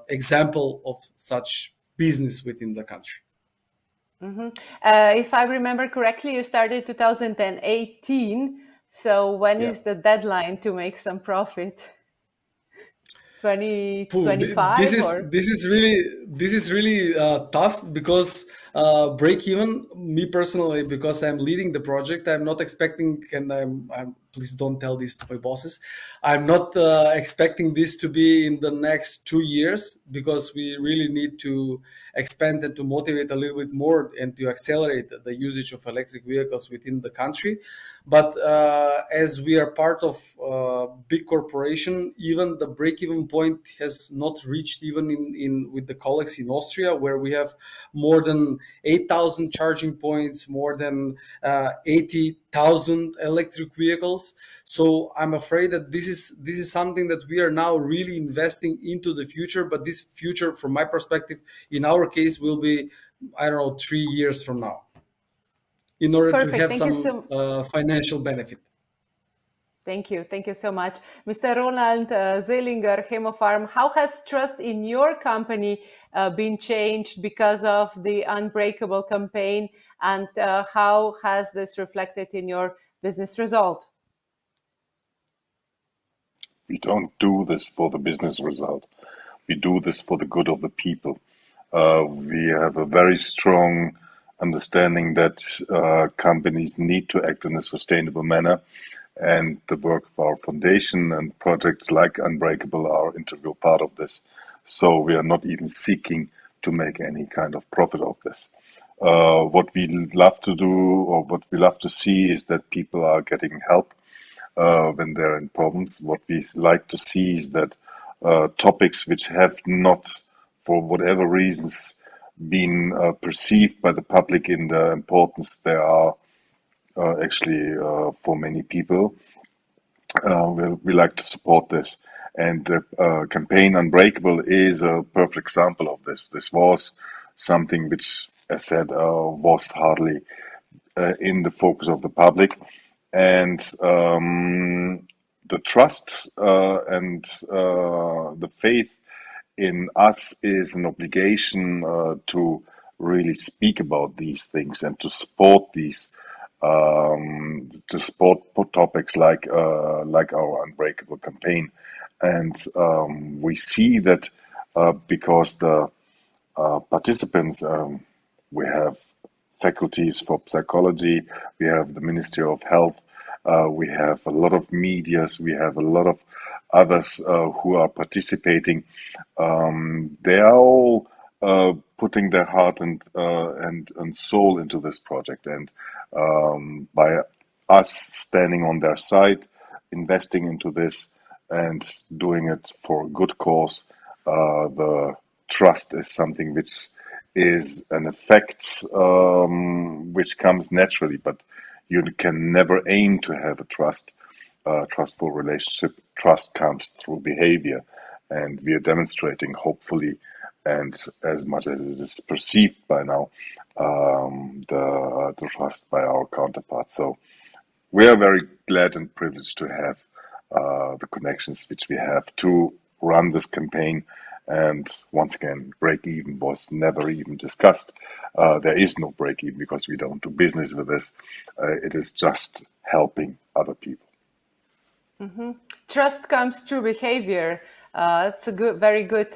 example of such business within the country. If I remember correctly, you started 2018. So when is the deadline to make some profit? 2025? This is really tough, because break even, me personally, because I'm leading the project, I'm not expecting, and I'm please don't tell this to my bosses, I'm not expecting this to be in the next 2 years, because we really need to expand and to motivate a little bit more and to accelerate the usage of electric vehicles within the country. But as we are part of big corporation, even the break-even point has not reached, even in with the colleagues in Austria, where we have more than 8,000 charging points, more than 80,000 electric vehicles. So I'm afraid that this is something that we are now really investing into the future. But this future, from my perspective, in our case, will be, I don't know, 3 years from now, in order to have some financial benefit. Thank you. Thank you so much. Mr. Ronald Zelinger, Hemofarm, how has trust in your company been changed because of the Unbreakable campaign, and how has this reflected in your business result? We don't do this for the business result. We do this for the good of the people. We have a very strong understanding that companies need to act in a sustainable manner, and the work of our foundation and projects like Unbreakable are an integral part of this. So we are not even seeking to make any kind of profit of this. What we love to do, or what we love to see, is that people are getting help when they're in problems. What we like to see is that topics which have not, for whatever reasons, been perceived by the public in the importance they are actually for many people, we like to support this. And the campaign Unbreakable is a perfect example of this. This was something which, as said, was hardly in the focus of the public. And the trust and the faith in us is an obligation to really speak about these things and to support these, to support topics like our Unbreakable campaign. And we see that because the participants, we have faculties for psychology, we have the Ministry of Health, we have a lot of medias, we have a lot of others who are participating. They are all putting their heart and soul into this project, and by us standing on their side, investing into this and doing it for a good cause, the trust is something which is an effect which comes naturally, but you can never aim to have a trustful relationship. Trust comes through behavior, and we are demonstrating, hopefully, and as much as it is perceived by now, the trust by our counterparts. So we are very glad and privileged to have the connections which we have to run this campaign. And once again, break even was never even discussed. There is no break even because we don't do business with this. It is just helping other people. Mm-hmm. Trust comes through behavior. It's a very good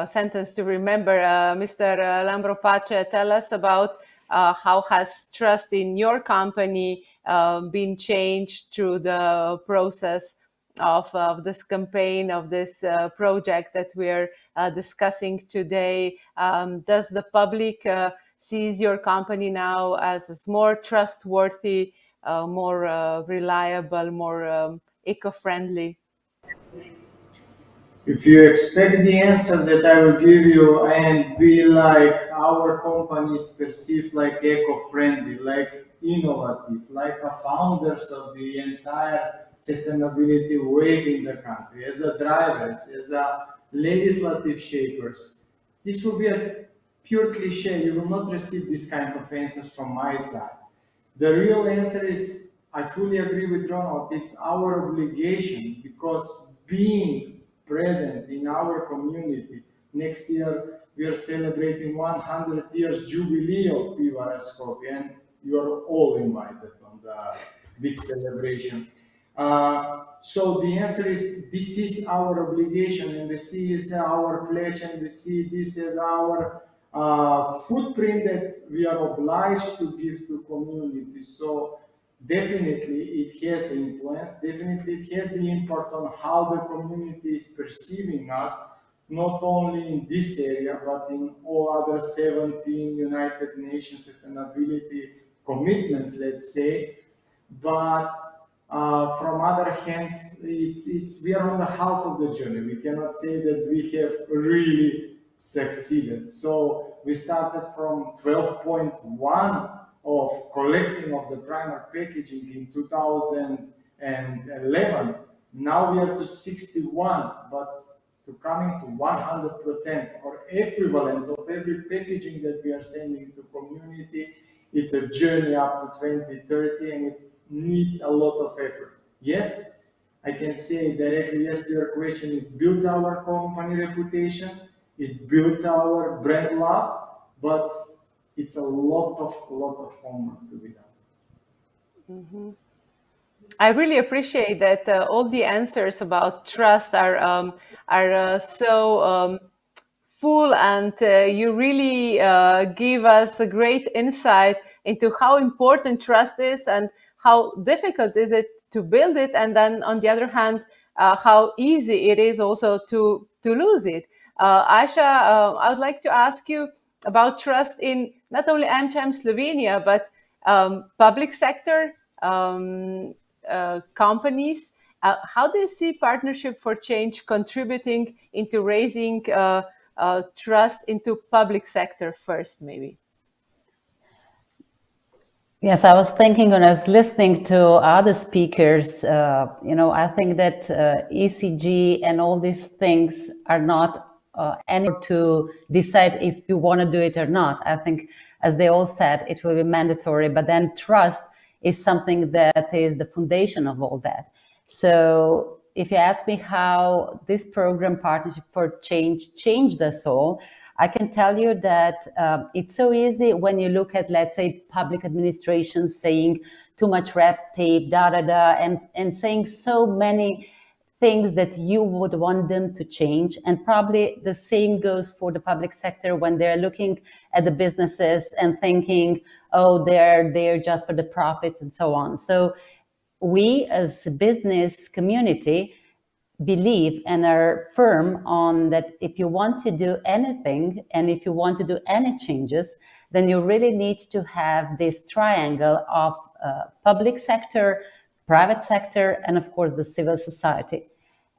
sentence to remember. Mr. Lambro-Pace, tell us about how has trust in your company been changed through the process of this campaign, of this project that we're discussing today. Does the public sees your company now as more trustworthy, more reliable, more eco-friendly? If you expect the answer that I will give you and be like our company is perceived like eco-friendly, like innovative, like a founders of the entire sustainability wave in the country, as a drivers, as a legislative shapers, this will be a pure cliche. You will not receive this kind of answers from my side. The real answer is, I fully agree with Ronald, it's our obligation, because being present in our community, next year we are celebrating 100 years jubilee of Pivarascope, and you are all invited on the big celebration. So the answer is, this is our obligation, and this is our pledge, and we see this as our footprint that we are obliged to give to community. So definitely it has influence, definitely it has the impact on how the community is perceiving us, not only in this area, but in all other 17 United Nations sustainability commitments, let's say. But from other hand, we are on the half of the journey. We cannot say that we have really succeeded. So we started from 12.1 of collecting of the primary packaging in 2011. Now we are to 61, but to coming to 100% or equivalent of every packaging that we are sending to community, it's a journey up to 2030, and it needs a lot of effort. Yes, I can say directly yes to your question. It builds our company reputation, it builds our brand love, but it's a lot of homework to be done. Mm-hmm. I really appreciate that all the answers about trust are so full, and you really give us a great insight into how important trust is and how difficult is it to build it, and then on the other hand, how easy it is also to lose it. Aisha, I would like to ask you about trust in not only AmChams Slovenia, but public sector companies. How do you see Partnership for Change contributing into raising trust into public sector first, maybe? Yes, I was thinking when I was listening to other speakers, I think that ECG and all these things are not any to decide if you want to do it or not. I think, as they all said, it will be mandatory, but then trust is something that is the foundation of all that. So if you ask me how this program, Partnership for Change, changed us all, I can tell you that it's so easy when you look at, let's say, public administration saying too much red tape, and saying so many things that you would want them to change. And probably the same goes for the public sector when they're looking at the businesses and thinking, oh, they're there just for the profits and so on. So we as a business community believe and are firm on that if you want to do anything and if you want to do any changes, then you really need to have this triangle of public sector, private sector, and of course the civil society.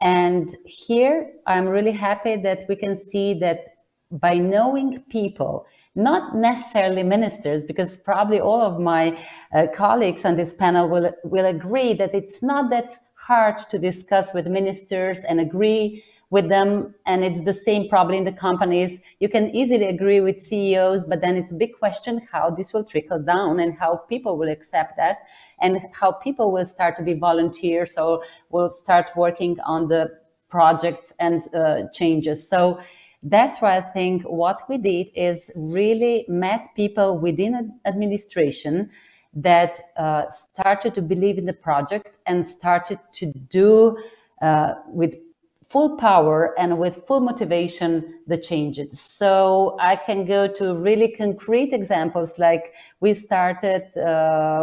And here I'm really happy that we can see that by knowing people, not necessarily ministers, because probably all of my colleagues on this panel will agree that it's not that hard to discuss with ministers and agree with them. And it's the same probably in the companies. You can easily agree with CEOs, but then it's a big question how this will trickle down and how people will accept that and how people will start to be volunteers or will start working on the projects and changes. So that's why I think what we did is really met people within administration that started to believe in the project and started to do with full power and with full motivation the changes. So I can go to really concrete examples, like we started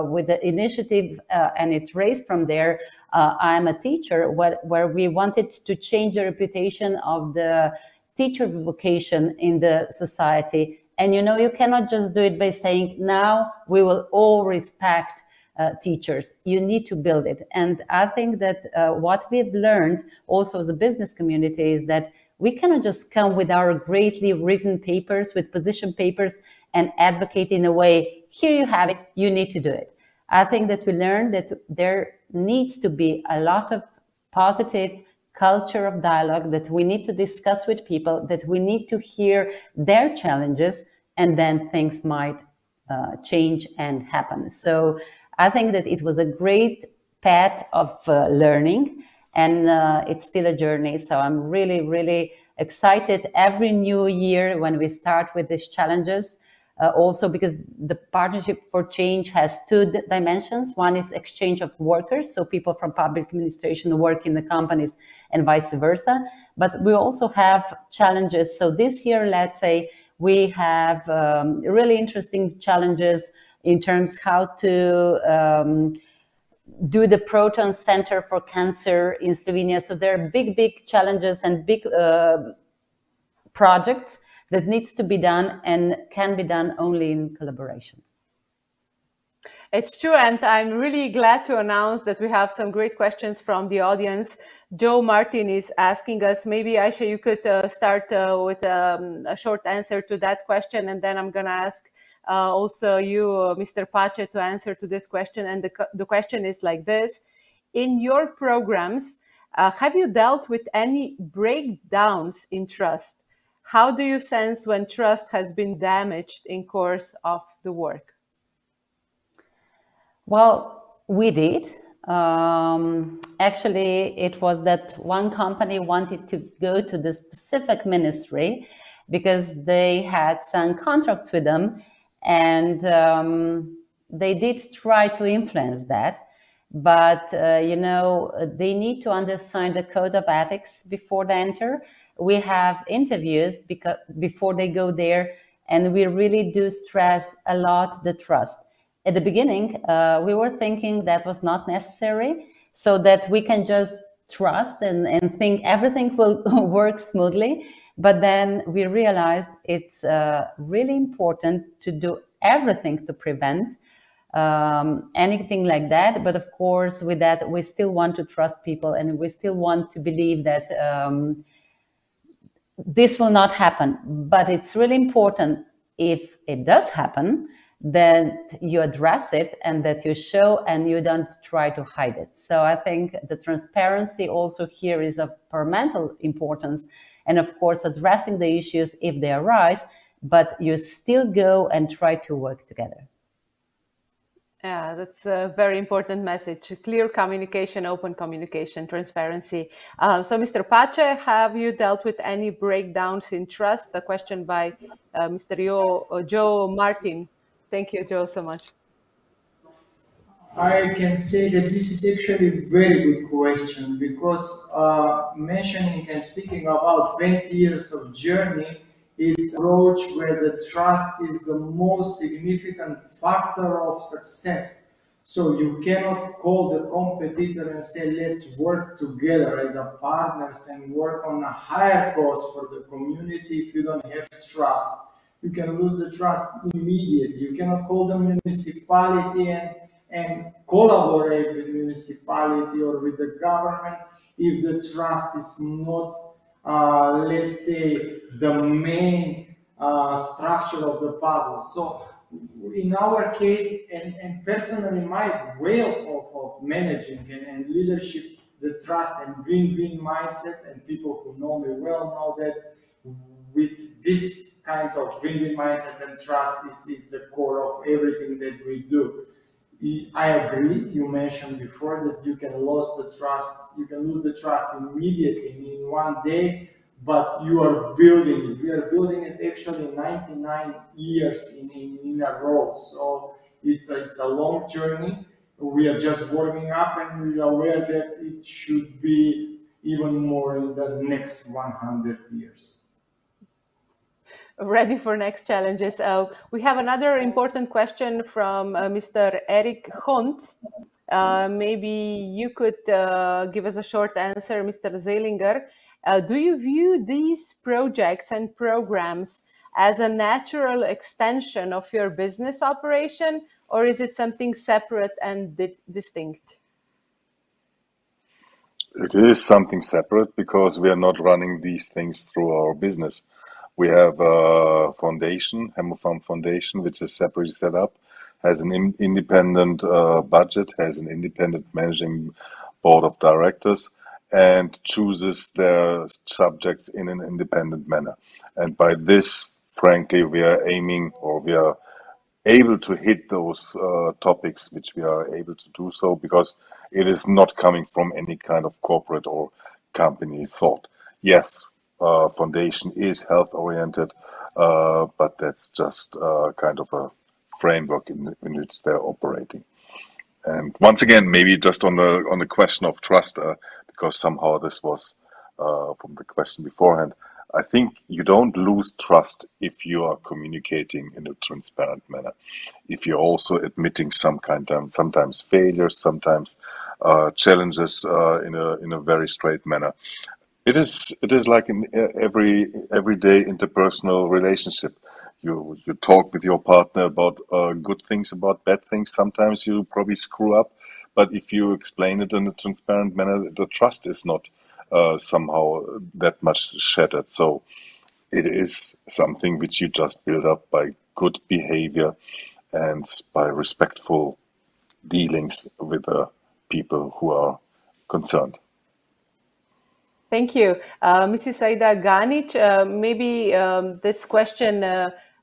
with the initiative and it raised from there. I'm a teacher, where we wanted to change the reputation of the teacher vocation in the society. And you cannot just do it by saying, now we will all respect teachers. You need to build it. And I think that what we've learned also as a business community is that we cannot just come with our greatly written papers, with position papers, and advocate in a way, here you have it, you need to do it. I think that we learned that there needs to be a lot of positive culture of dialogue, that we need to discuss with people, that we need to hear their challenges, and then things might change and happen. So I think that it was a great path of learning, and it's still a journey. So I'm really, really excited every new year when we start with these challenges. Also because the Partnership for Change has two dimensions. One is exchange of workers, so people from public administration work in the companies and vice versa. But we also have challenges. So this year, let's say, we have really interesting challenges in terms how to do the proton center for cancer in Slovenia. So there are big challenges and big projects that needs to be done and can be done only in collaboration. It's true, and I'm really glad to announce that we have some great questions from the audience. Joe Martin is asking us, maybe Aisha, you could start with a short answer to that question, and then I'm going to ask also you, Mr. Pace, to answer to this question. And the question is like this: in your programs, have you dealt with any breakdowns in trust? How do you sense when trust has been damaged in course of the work? Well, we did. Actually, it was that one company wanted to go to the specific ministry because they had some contracts with them, and they did try to influence that. But, they need to understand the code of ethics before they enter. We have interviews before they go there, and we really do stress a lot the trust. At the beginning, we were thinking that was not necessary, so that we can just trust and think everything will work smoothly. But then we realized it's really important to do everything to prevent anything like that. But of course, with that, we still want to trust people, and we still want to believe that this will not happen. But it's really important, if it does happen, that you address it and that you show and you don't try to hide it. So I think the transparency also here is of paramount importance, and of course addressing the issues if they arise, but you still go and try to work together. Yeah, that's a very important message. Clear communication, open communication, transparency. So Mr. Pace, have you dealt with any breakdowns in trust? A question by Mr. Joe Martin. Thank you, Joe, so much. I can say that this is actually a very good question, because mentioning and speaking about 20 years of journey, it's an approach where the trust is the most significant factor of success. So you cannot call the competitor and say, let's work together as a partners and work on a higher cause for the community if you don't have trust. You can lose the trust immediately. You cannot call the municipality and collaborate with municipality or with the government if the trust is not, let's say, the main structure of the puzzle. So in our case, and personally, my way of managing and leadership, the trust and win-win mindset, and people who know me well know that with this kind of win-win mindset and trust is the core of everything that we do. I agree, you mentioned before that you can lose the trust immediately in one day, but you are building it. We are building it actually 99 years in a row. So it's a long journey. We are just warming up, and we are aware that it should be even more in the next 100 years. Ready for next challenges. We have another important question from Mr. Eric Hunt. Maybe you could give us a short answer, Mr. Zeilinger. Do you view these projects and programs as a natural extension of your business operation, or is it something separate and distinct? It is something separate because we are not running these things through our business. We have a foundation, HammFarm Foundation, which is separately set up, has an independent budget, has an independent managing board of directors, and chooses their subjects in an independent manner. And by this, frankly, we are aiming, or we are able to hit those topics which we are able to do so, because it is not coming from any kind of corporate or company thought. Yes, foundation is health oriented, but that's just kind of a framework in which they're operating. And once again, maybe just on the question of trust, because somehow this was from the question beforehand. I think you don't lose trust if you are communicating in a transparent manner. If you're also admitting sometimes failures, sometimes challenges in a very straight manner. It is like in everyday interpersonal relationship. You talk with your partner about good things, about bad things. Sometimes you probably screw up, but if you explain it in a transparent manner, the trust is not somehow that much shattered. So it is something which you just build up by good behavior and by respectful dealings with the people who are concerned. Thank you. Mrs. Aida Ganic, maybe this question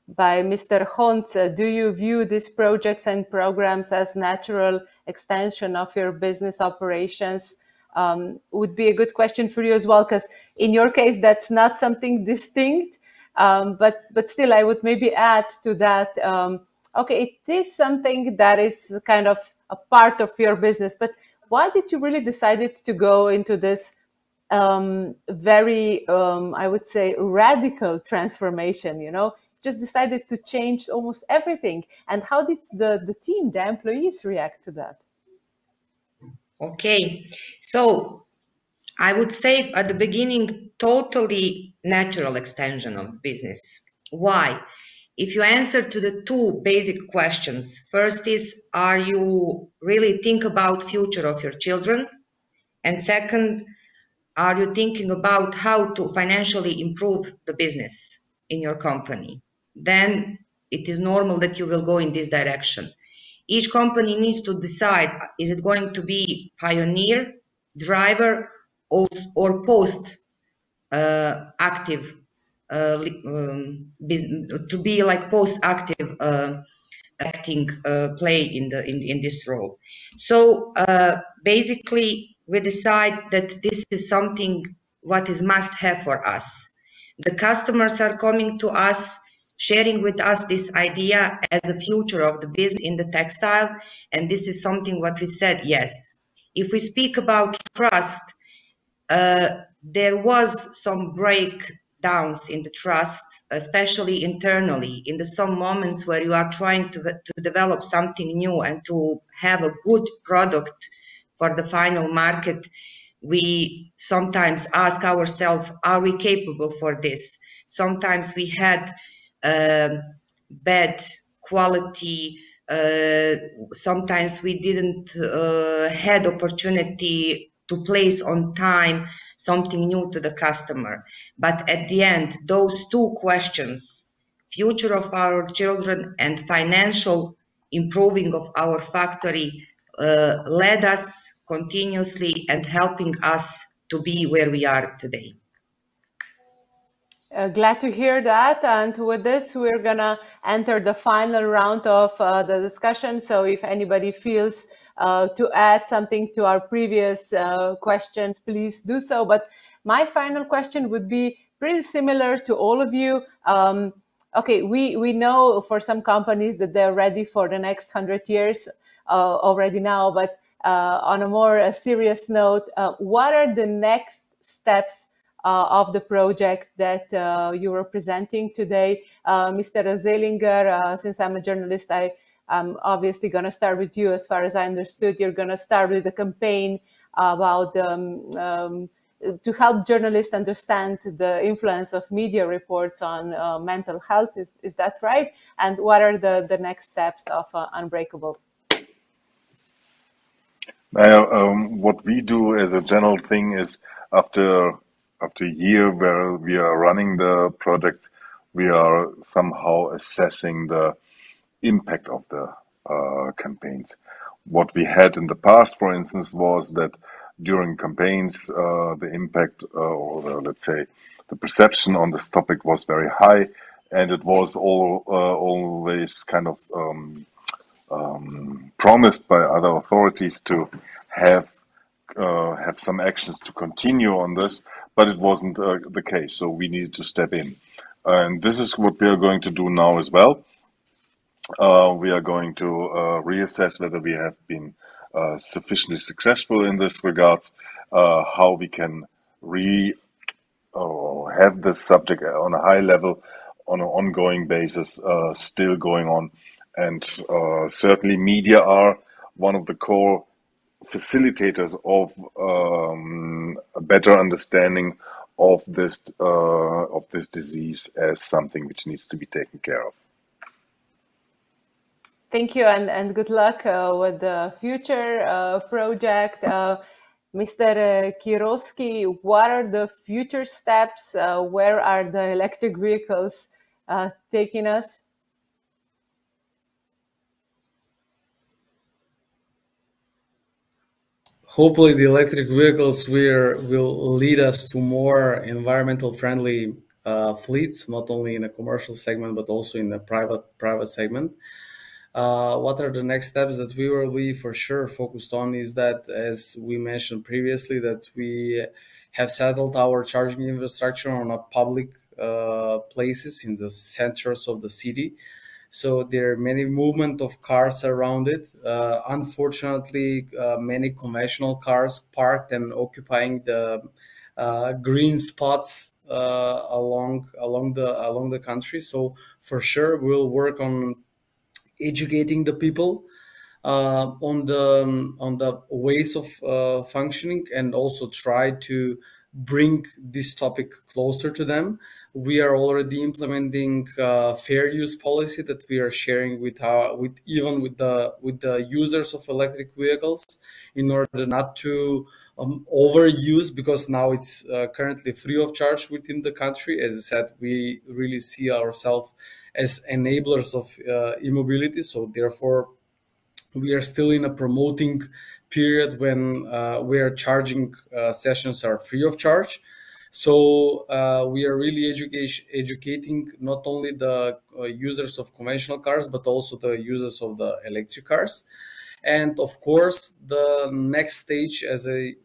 by Mr. Hunt, do you view these projects and programs as natural extension of your business operations? Would be a good question for you as well, because in your case, that's not something distinct, but still I would maybe add to that, okay, it is something that is kind of a part of your business, but why did you really decided to go into this very, I would say, radical transformation, just decided to change almost everything? And how did the team, the employees react to that? Okay, so I would say at the beginning, totally natural extension of the business. Why? If you answer to the two basic questions, first is, are you really think about future of your children? And second, are you thinking about how to financially improve the business in your company? Then it is normal that you will go in this direction. Each company needs to decide, is it going to be pioneer, driver, or post active to be like post active acting play in this role. So basically we decide that this is something what is must have for us. The customers are coming to us, sharing with us this idea as a future of the business in the textile, and this is something what we said, yes. If we speak about trust, there was some breakdowns in the trust, especially internally, in some moments where you are trying to develop something new and to have a good product for the final market. We sometimes ask ourselves, are we capable for this? Sometimes we had bad quality, sometimes we didn't had opportunity to place on time something new to the customer. But at the end, those two questions, future of our children and financial improving of our factory, led us continuously and helping us to be where we are today. Glad to hear that. And with this, we're going to enter the final round of the discussion. So if anybody feels to add something to our previous questions, please do so. But my final question would be pretty similar to all of you. Okay, we know for some companies that they're ready for the next 100 years already now, but on a more serious note, what are the next steps of the project that you were presenting today. Mr. Zelinger, since I'm a journalist, I'm obviously going to start with you. As far as I understood, you're going to start with a campaign about to help journalists understand the influence of media reports on mental health. Is that right? And what are the next steps of Unbreakable? What we do as a general thing is after a year where we are running the project, we are somehow assessing the impact of the campaigns. What we had in the past, for instance, was that during campaigns, the impact let's say the perception on this topic was very high, and it was always kind of promised by other authorities to have some actions to continue on this, but it wasn't the case. So we needed to step in, and this is what we are going to do now as well. We are going to reassess whether we have been sufficiently successful in this regards, how we can have this subject on a high level, on an ongoing basis, still going on. And certainly media are one of the core facilitators of a better understanding of this disease as something which needs to be taken care of. Thank you, and good luck with the future project. Mr. Kirovsky, what are the future steps? Where are the electric vehicles taking us? Hopefully the electric vehicles will lead us to more environmental friendly fleets, not only in a commercial segment, but also in the private segment. What are the next steps that we will be for sure focused on is that, as we mentioned previously, that we have settled our charging infrastructure on a public places in the centers of the city. So there are many movement of cars around it. Unfortunately, many conventional cars parked and occupying the green spots along the country. So for sure, we'll work on educating the people on the ways of functioning, and also try to bring this topic closer to them. We are already implementing fair use policy that we are sharing with the users of electric vehicles, in order not to overuse, because now it's currently free of charge within the country. As I said, we really see ourselves as enablers of e-mobility. So therefore, we are still in a promoting period when where charging sessions are free of charge. So we are really educating not only the users of conventional cars, but also the users of the electric cars. And of course, the next stage, as I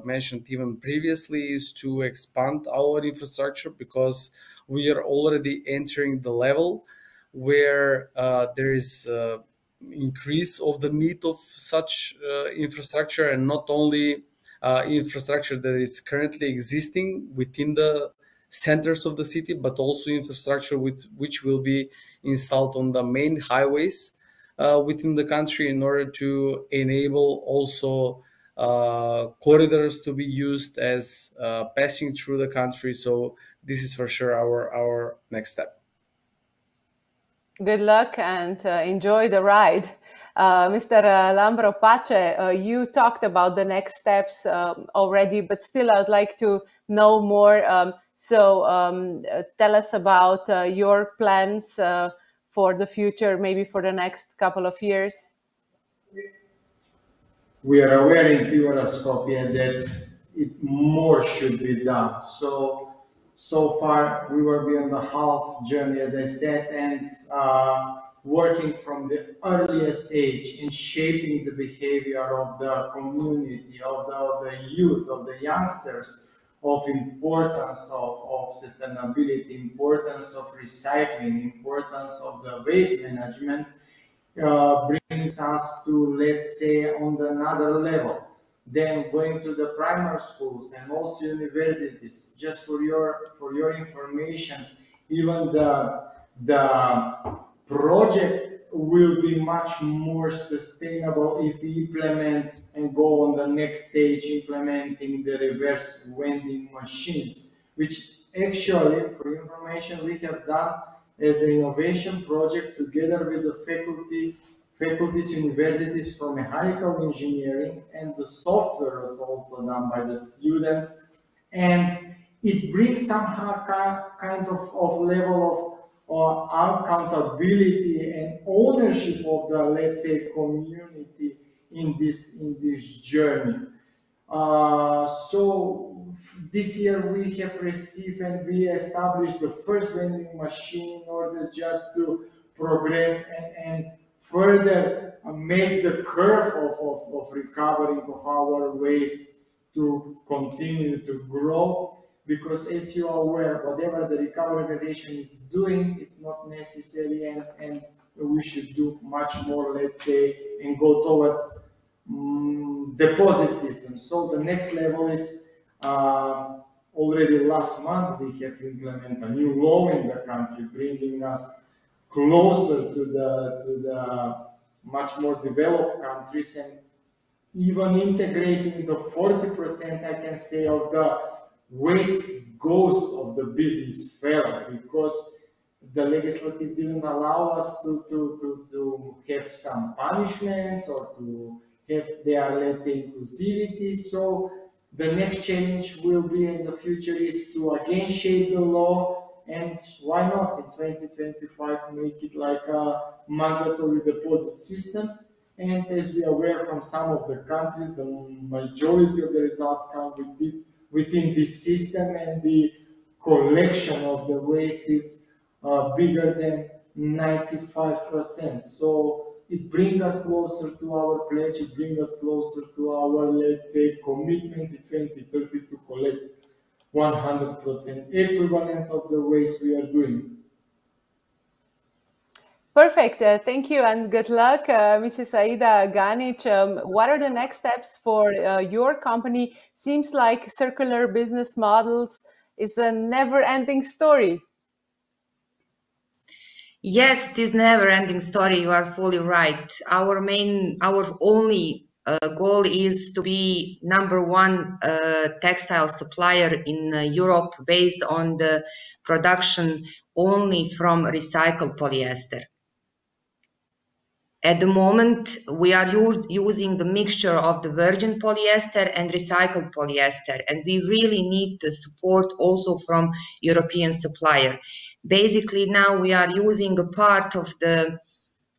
mentioned even previously, is to expand our infrastructure, because we are already entering the level where there is increase of the need of such infrastructure, and not only infrastructure that is currently existing within the centers of the city, but also infrastructure which will be installed on the main highways within the country, in order to enable also corridors to be used as passing through the country. So this is for sure our next step. Good luck and enjoy the ride. Mr. Lambro Pace, you talked about the next steps already, but still I'd like to know more. Tell us about your plans for the future, maybe for the next couple of years. We are aware in Skopje that more should be done. So far, we were beyond the half journey, as I said, and working from the earliest age in shaping the behavior of the community, of the youth, of the youngsters, of importance of sustainability, importance of recycling, importance of the waste management, brings us to, let's say, on another level. then going to the primary schools and also universities. Just for your information, even the project will be much more sustainable if we implement and go on the next stage, implementing the reverse vending machines, which actually, for your information, we have done as an innovation project together with the faculties, universities from mechanical engineering, and the software was also done by the students. And it brings somehow kind of level of accountability and ownership of the, let's say, community in this journey. So this year we have received and we established the first vending machine in order just to progress and further make the curve of recovering of our waste to continue to grow. Because as you are aware, whatever the recovery organization is doing, it's not necessary, and we should do much more, let's say, and go towards deposit system. So the next level is already last month we have implemented a new law in the country, bringing us closer to the much more developed countries, and even integrating the 40%, I can say, of the waste goes of the business failure, because the legislative didn't allow us to have some punishments or to have their, let's say, inclusivity. So the next challenge will be in the future is to again shape the law, and why not in 2025 make it like a mandatory deposit system. And as we are aware from some of the countries, the majority of the results come within this system, and the collection of the waste is bigger than 95%. So it brings us closer to our pledge, it brings us closer to our, let's say, commitment in 2030 to collect 100% equivalent of the waste we are doing. Perfect. Thank you and good luck, Mrs. Aida Ganic. What are the next steps for your company? Seems like circular business models is a never-ending story. Yes, it is never-ending story. You are fully right. Our only goal is to be #1 textile supplier in Europe based on the production only from recycled polyester. At the moment, we are using the mixture of the virgin polyester and recycled polyester, and we really need the support also from European supplier. Basically, now we are using a part of the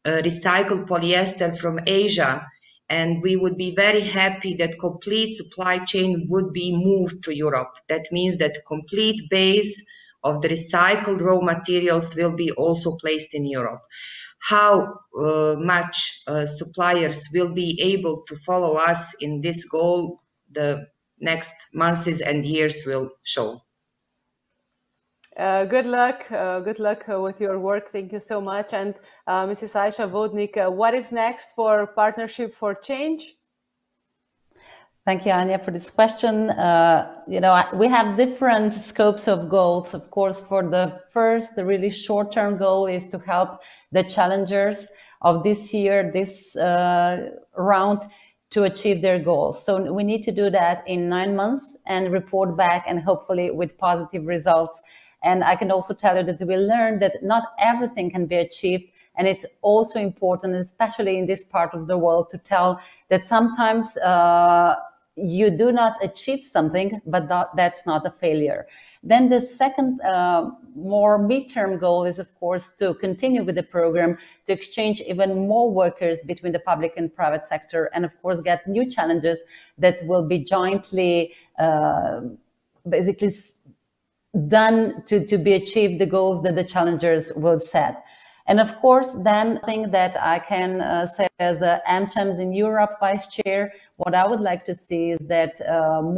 recycled polyester from Asia, and we would be very happy that complete supply chain would be moved to Europe. That means that complete base of the recycled raw materials will be also placed in Europe. How much suppliers will be able to follow us in this goal, the next months and years will show. Good luck with your work. Thank you so much. And Mrs. Aisha Vodnik, what is next for Partnership for Change? Thank you, Anya, for this question. We have different scopes of goals. Of course, for the first, the really short-term goal is to help the challengers of this year, this round, to achieve their goals. So we need to do that in 9 months and report back, and hopefully with positive results. And I can also tell you that we learned that not everything can be achieved. And it's also important, especially in this part of the world, to tell that sometimes you do not achieve something, but that's not a failure. Then the second more midterm goal is, of course, to continue with the program, to exchange even more workers between the public and private sector, and of course get new challenges that will be jointly basically done to be achieved, the goals that the challengers will set. And of course, then I think that I can say as a AmChams in Europe Vice Chair, what I would like to see is that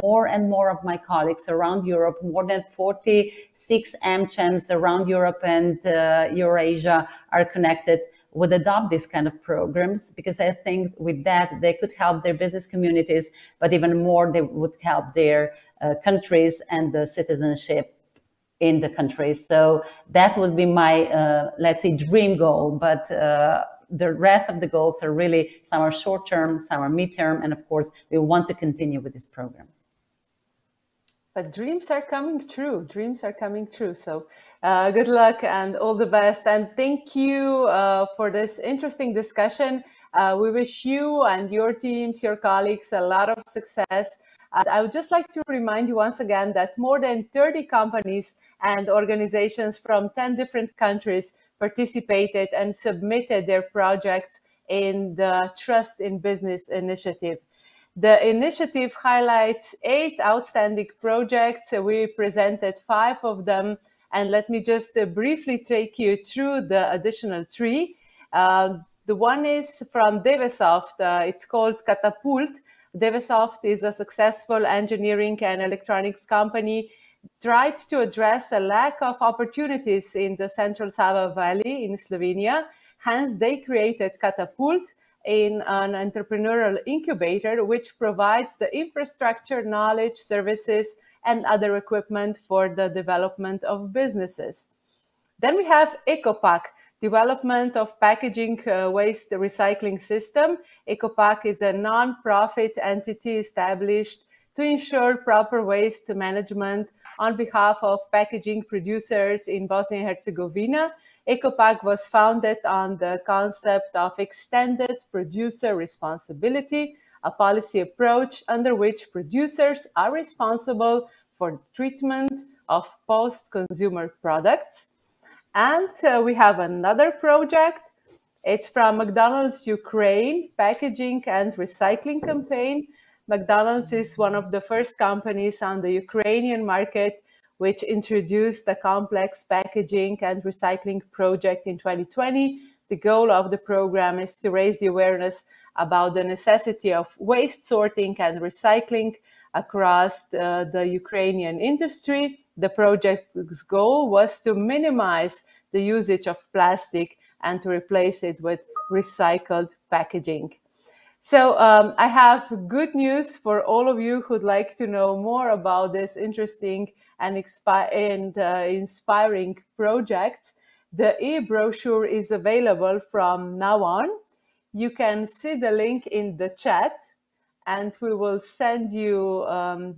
more and more of my colleagues around Europe, more than 46 AmChams around Europe and Eurasia are connected, would adopt these kind of programs, because I think with that they could help their business communities, but even more they would help their countries and the citizenship in the country. So that would be my, let's say, dream goal. But the rest of the goals are really, some are short-term, some are mid-term, and of course, we want to continue with this program. But dreams are coming true. Dreams are coming true. So good luck and all the best. And thank you for this interesting discussion. We wish you and your teams, your colleagues, a lot of success. And I would just like to remind you once again that more than 30 companies and organizations from 10 different countries participated and submitted their projects in the Trust in Business initiative. The initiative highlights 8 outstanding projects. We presented 5 of them, and let me just briefly take you through the additional 3. The one is from Devesoft. It's called Catapult. Devesoft is a successful engineering and electronics company, tried to address a lack of opportunities in the Central Sava Valley in Slovenia. Hence, they created Catapult in an entrepreneurial incubator, which provides the infrastructure, knowledge, services, and other equipment for the development of businesses. Then we have EcoPack, development of packaging waste recycling system. EcoPack is a non-profit entity established to ensure proper waste management on behalf of packaging producers in Bosnia and Herzegovina. EcoPack was founded on the concept of extended producer responsibility, a policy approach under which producers are responsible for the treatment of post-consumer products. And we have another project. It's from McDonald's Ukraine, Packaging and Recycling Campaign. McDonald's is one of the first companies on the Ukrainian market which introduced a complex packaging and recycling project in 2020. The goal of the program is to raise the awareness about the necessity of waste sorting and recycling across the Ukrainian industry. The project's goal was to minimize the usage of plastic and to replace it with recycled packaging. So I have good news for all of you who'd like to know more about this interesting and inspiring project. The e-brochure is available from now on. You can see the link in the chat, and we will send you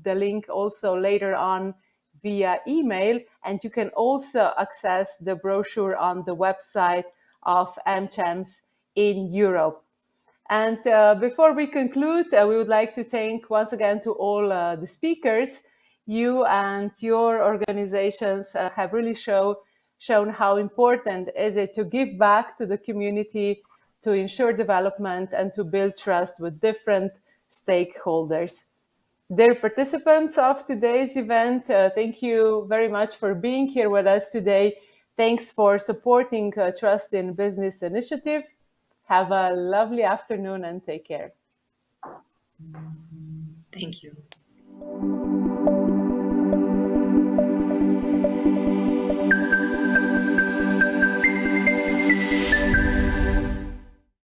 the link also later on via email. And you can also access the brochure on the website of AmChams in Europe. And before we conclude, we would like to thank once again to all the speakers. You and your organizations have really shown how important is it to give back to the community, to ensure development, and to build trust with different stakeholders. Dear participants of today's event, thank you very much for being here with us today. Thanks for supporting Trust in Business initiative. Have a lovely afternoon and take care. Thank you.